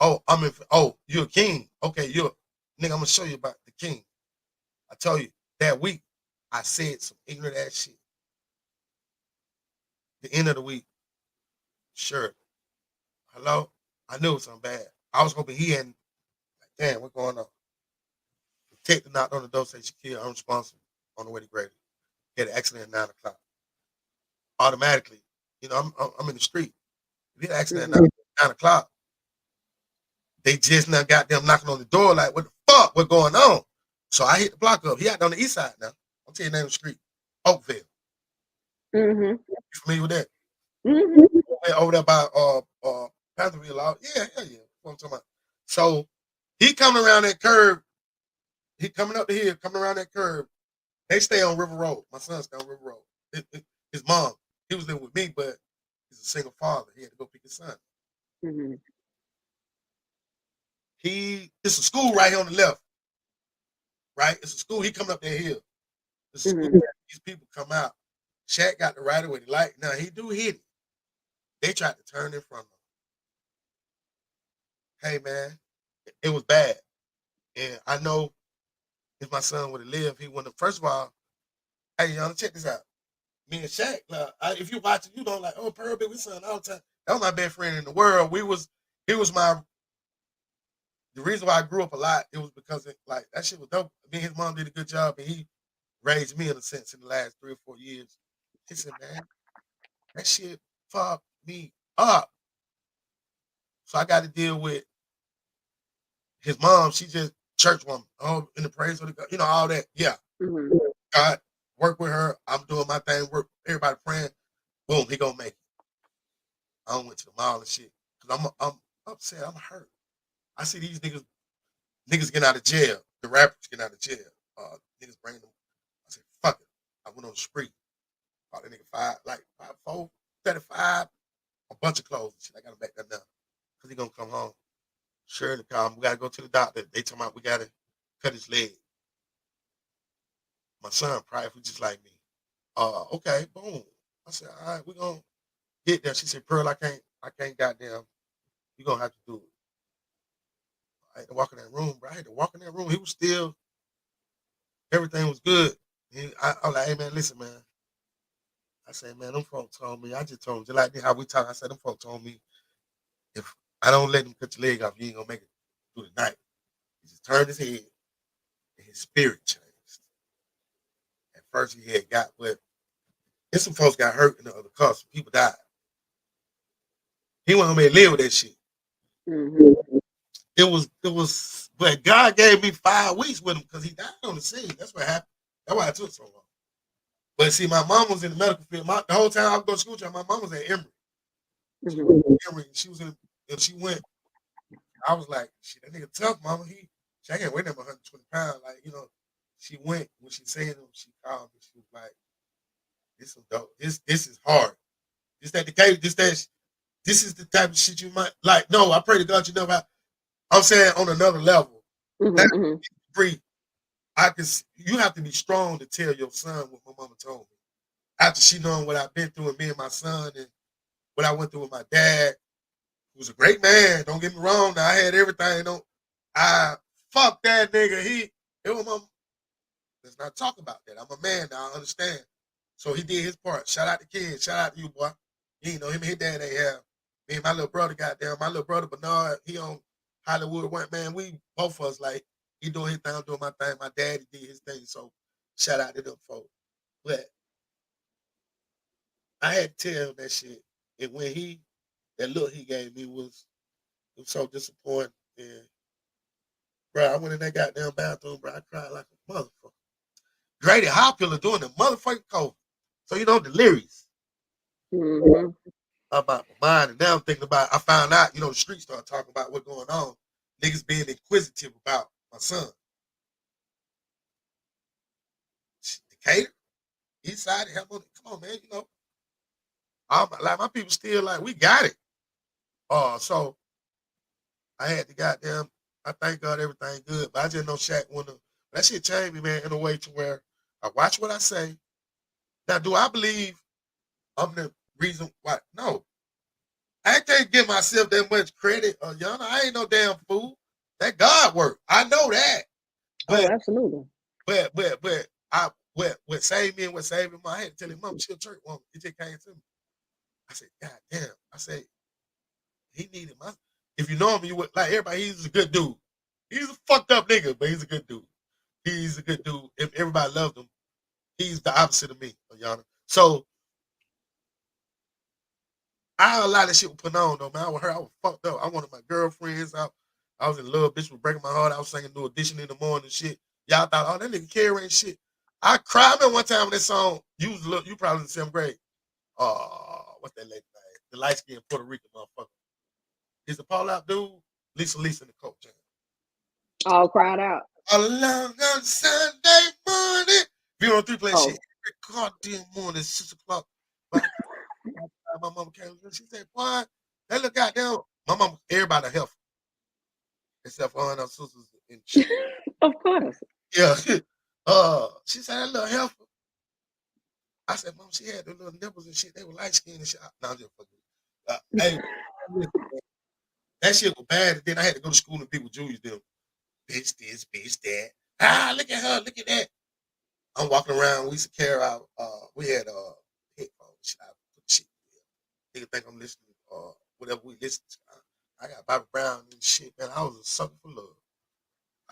[SPEAKER 2] You're a king. Okay, nigga, I'm gonna show you about the king. I tell you, that week, I said some ignorant ass shit. The end of the week, sure. Hello? I knew it was something bad. I was hoping he hadn't, like, damn, what's going on? The detective knocked on the door, said she killed unresponsible on the way to Grady. He had an accident at 9 o'clock. Automatically, I'm in the street. If he had an accident at 9 o'clock, they just now got them knocking on the door like, what the fuck? What's going on? So I hit the block up. He out on the east side now. I'll tell you the name of the street. Oakville. You familiar with that? Over there by Pantherville. Yeah, hell yeah. What I'm talking about. So he coming around that curve. He coming up the hill, coming around that curve. They stay on River Road. My son stay on River Road. His mom, he was living with me, but he's a single father. He had to go pick his son. It's a school right here on the left. Right? It's a school. He coming up that hill. It's a school. These people come out. Shaq got the right of way. The light. Now he do hit it. They tried to turn in front of him. Hey man, it was bad. And I know if my son would have lived, he wouldn't have. First of all, hey, y'all, check this out. Me and Shaq, if you watch it, you know, like, oh, Pearl, we son all the time. That was my best friend in the world. He was the reason why I grew up a lot, it was because like that shit was dope. Me and his mom did a good job, and he raised me in a sense in the last 3 or 4 years. He said, man, that shit fucked me up. So I got to deal with his mom. She just church woman. Oh, in the praise of the God, all that. Yeah,
[SPEAKER 1] Mhm.
[SPEAKER 2] God work with her. I'm doing my thing. Work. Everybody praying. Boom, he gonna make it. I went to the mall and shit because I'm upset. I'm hurt. I see these niggas getting out of jail. The rappers getting out of jail. Niggas bringing them. I said, fuck it. I went on the street. Bought that nigga five, 4, 35, a bunch of clothes and shit. I gotta back that down. Cause he gonna come home. Sure, the car. We gotta go to the doctor. They talking about we gotta cut his leg. My son prideful just like me. Okay, boom. I said, all right, we gonna get there. She said, Pearl, I can't goddamn, you gonna have to do it. I had to walk in that room, bro. I had to walk in that room. He was still, everything was good. I was like, hey man, listen, man. I said, man, them folks told me, I just told them, just like how we talk, I said, them folks told me, if I don't let him cut your leg off, you ain't gonna make it through the night. He just turned his head and his spirit changed. At first he had got, but and some folks got hurt in the other car, some people died. He wasn't gonna live with that shit.
[SPEAKER 1] Mhm.
[SPEAKER 2] But God gave me 5 weeks with him because he died on the scene. That's what happened. That's why it took so long. But see, my mom was in the medical field. The whole time I was going to school, my mom was at Emory. She
[SPEAKER 1] Mhm.
[SPEAKER 2] was at Emory. She was in, and she went. I was like, shit, that nigga tough, mama. I can't weigh him 120 pounds. Like, she went when she seen him. She called me. She was like, "This is dope. This is hard. This that the case. This is the type of shit you might like. No, I pray to God you never. I'm saying on another level.
[SPEAKER 1] Mhm.
[SPEAKER 2] That
[SPEAKER 1] Mhm.
[SPEAKER 2] free. I can. You have to be strong to tell your son what my mama told me. After she knowing what I've been through with me and my son and what I went through with my dad, who was a great man. Don't get me wrong. Now I had everything. Don't I fuck that nigga. It was my. Let's not talk about that. I'm a man now. I understand. So he did his part. Shout out to kids. Shout out to you, boy. You know him and his dad. They have me and my little brother. Goddamn, my little brother Bernard. He on Hollywood. Went man. We both of us like he doing his thing. I'm doing my thing. My daddy did his thing. So shout out to them folks. But I had to tell him that shit. And when that look he gave me was so disappointing. And bro, I went in that goddamn bathroom, bro. I cried like a motherfucker. Grady Hopkiller doing the motherfucking COVID. So delirious
[SPEAKER 1] Mhm.
[SPEAKER 2] about my mind. And now I'm thinking about I found out, the streets started talking about what's going on. Niggas being inquisitive about my son. Decatur, East Side, come on, man, like my people still like, we got it. So I had to goddamn, I thank God everything good, but I just know Shaq wanna that shit changed me, man, in a way to where I watch what I say. Now, do I believe I'm the reason why? No. I can't give myself that much credit, Yana. I ain't no damn fool. That God work. I know that.
[SPEAKER 1] Oh,
[SPEAKER 2] But
[SPEAKER 1] absolutely.
[SPEAKER 2] what saved me and what saved him, I had to tell him, Mom, she a church woman. It just came to me. I said, God damn. I said, he needed my if you know him, you would like everybody, he's a good dude. He's a fucked up nigga, but he's a good dude. He's a good dude. If everybody loved him, he's the opposite of me, Yana. So I had a lot of shit was put on though, man. I was hurt. I was fucked up. I wanted my girlfriends out. I was in love. Bitch was breaking my heart. I was singing New Edition in the morning and shit. Y'all thought, oh, that nigga carrying shit. I cried. I remember one time when that song, you probably in the 7th grade. What's that lady name? The light skinned Puerto Rican motherfucker. Is the Paul out dude? Lisa in the coat jam.
[SPEAKER 1] All cried out.
[SPEAKER 2] Along on Sunday morning. Be on 3 playing shit.
[SPEAKER 1] Oh.
[SPEAKER 2] Every goddamn morning, 6 o'clock. But my mama came and she said, boy, that look goddamn. My mama, everybody help except for her and her sisters and shit.
[SPEAKER 1] Of course.
[SPEAKER 2] Yeah. She said that little helper. I said, Mom, she had the little nipples and shit. They were light skinned and shit. No, I'm just fucking. Hey, that shit was bad. And then I had to go to school and people Jewish them. Bitch this, bitch that. Look at her, look at that. I'm walking around. We used to carry out. We had headphones. Shit, I put shit. Nigga think I'm listening. Whatever we listen to. I got Bobby Brown and shit, man. I was a sucker for love.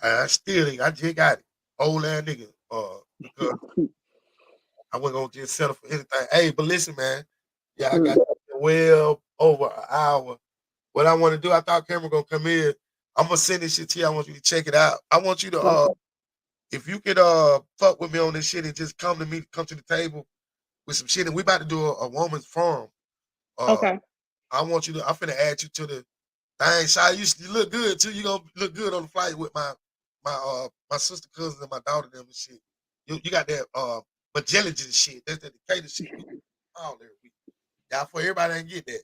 [SPEAKER 2] I still, I just got it. Old ass nigga. Because I wasn't gonna just settle for anything. Hey, but listen, man. Yeah, I got well over an hour. What I want to do, I thought Cameron gonna come in. I'm gonna send this shit to you. I want you to check it out. I want you to
[SPEAKER 1] Okay.
[SPEAKER 2] if you could fuck with me on this shit and just come to me, come to the table with some shit, and we about to do a woman's forum. Uh
[SPEAKER 1] Okay.
[SPEAKER 2] I want you to I'm finna add you to the thing. Shy, you look good too. You gonna look good on the flight with my sister cousins and my daughter them and shit. You got that Magellan shit. That's that Decatur shit. We all there. Y'all for everybody ain't get that.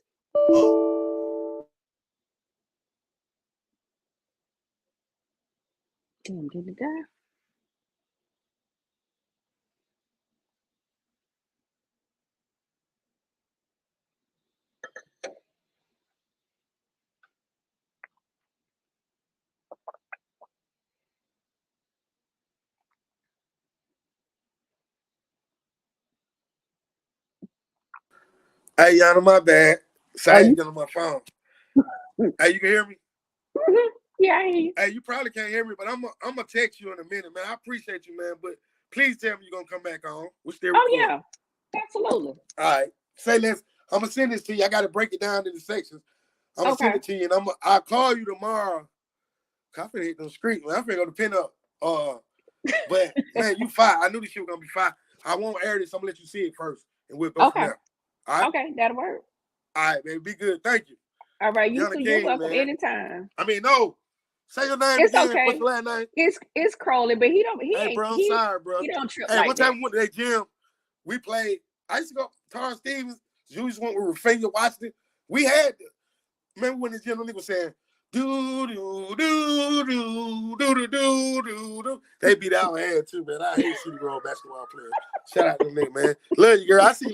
[SPEAKER 1] Damn, did it die?
[SPEAKER 2] Hey, Yana, my bad. So
[SPEAKER 1] Oh,
[SPEAKER 2] I ain't
[SPEAKER 1] you?
[SPEAKER 2] getting on my phone. Hey, you can hear me?
[SPEAKER 1] Yeah, I hear you.
[SPEAKER 2] Hey, you probably can't hear me, but I'm gonna text you in a minute, man. I appreciate you, man. But please tell me you're gonna come back on. We're still
[SPEAKER 1] Oh,
[SPEAKER 2] recording.
[SPEAKER 1] yeah. Absolutely.
[SPEAKER 2] All right. Say less. I'm gonna send this to you. I gotta break it down into sections. I'm gonna send
[SPEAKER 1] Okay.
[SPEAKER 2] it to you, and I'll call you tomorrow. I finna hit them street, man. I finna go to pin up. But man, you fire. I knew this shit was gonna be fire. I won't air this. I'm gonna let you see it first, and we'll go from
[SPEAKER 1] Okay.
[SPEAKER 2] there. All right.
[SPEAKER 1] Okay. That'll work.
[SPEAKER 2] All right, baby. Be good. Thank you.
[SPEAKER 1] All right. You
[SPEAKER 2] Yana
[SPEAKER 1] too. You're
[SPEAKER 2] King,
[SPEAKER 1] welcome
[SPEAKER 2] man.
[SPEAKER 1] anytime.
[SPEAKER 2] I mean, no. Say your name
[SPEAKER 1] It's
[SPEAKER 2] again. What's
[SPEAKER 1] okay.
[SPEAKER 2] your last name?
[SPEAKER 1] It's Crowley, but he
[SPEAKER 2] Hey,
[SPEAKER 1] ain't,
[SPEAKER 2] bro, I'm sorry, bro.
[SPEAKER 1] he don't trip
[SPEAKER 2] Hey, one
[SPEAKER 1] like that.
[SPEAKER 2] time we went to that gym. We played. I used to go. Tar Stevens. Julius went with Rafael Washington. We had. Remember when the gym nigga was saying, do do do do do do do do do. They beat our head too, man. I hate City Road basketball players. Shout out to them niggas, man. Love you, girl. I see you.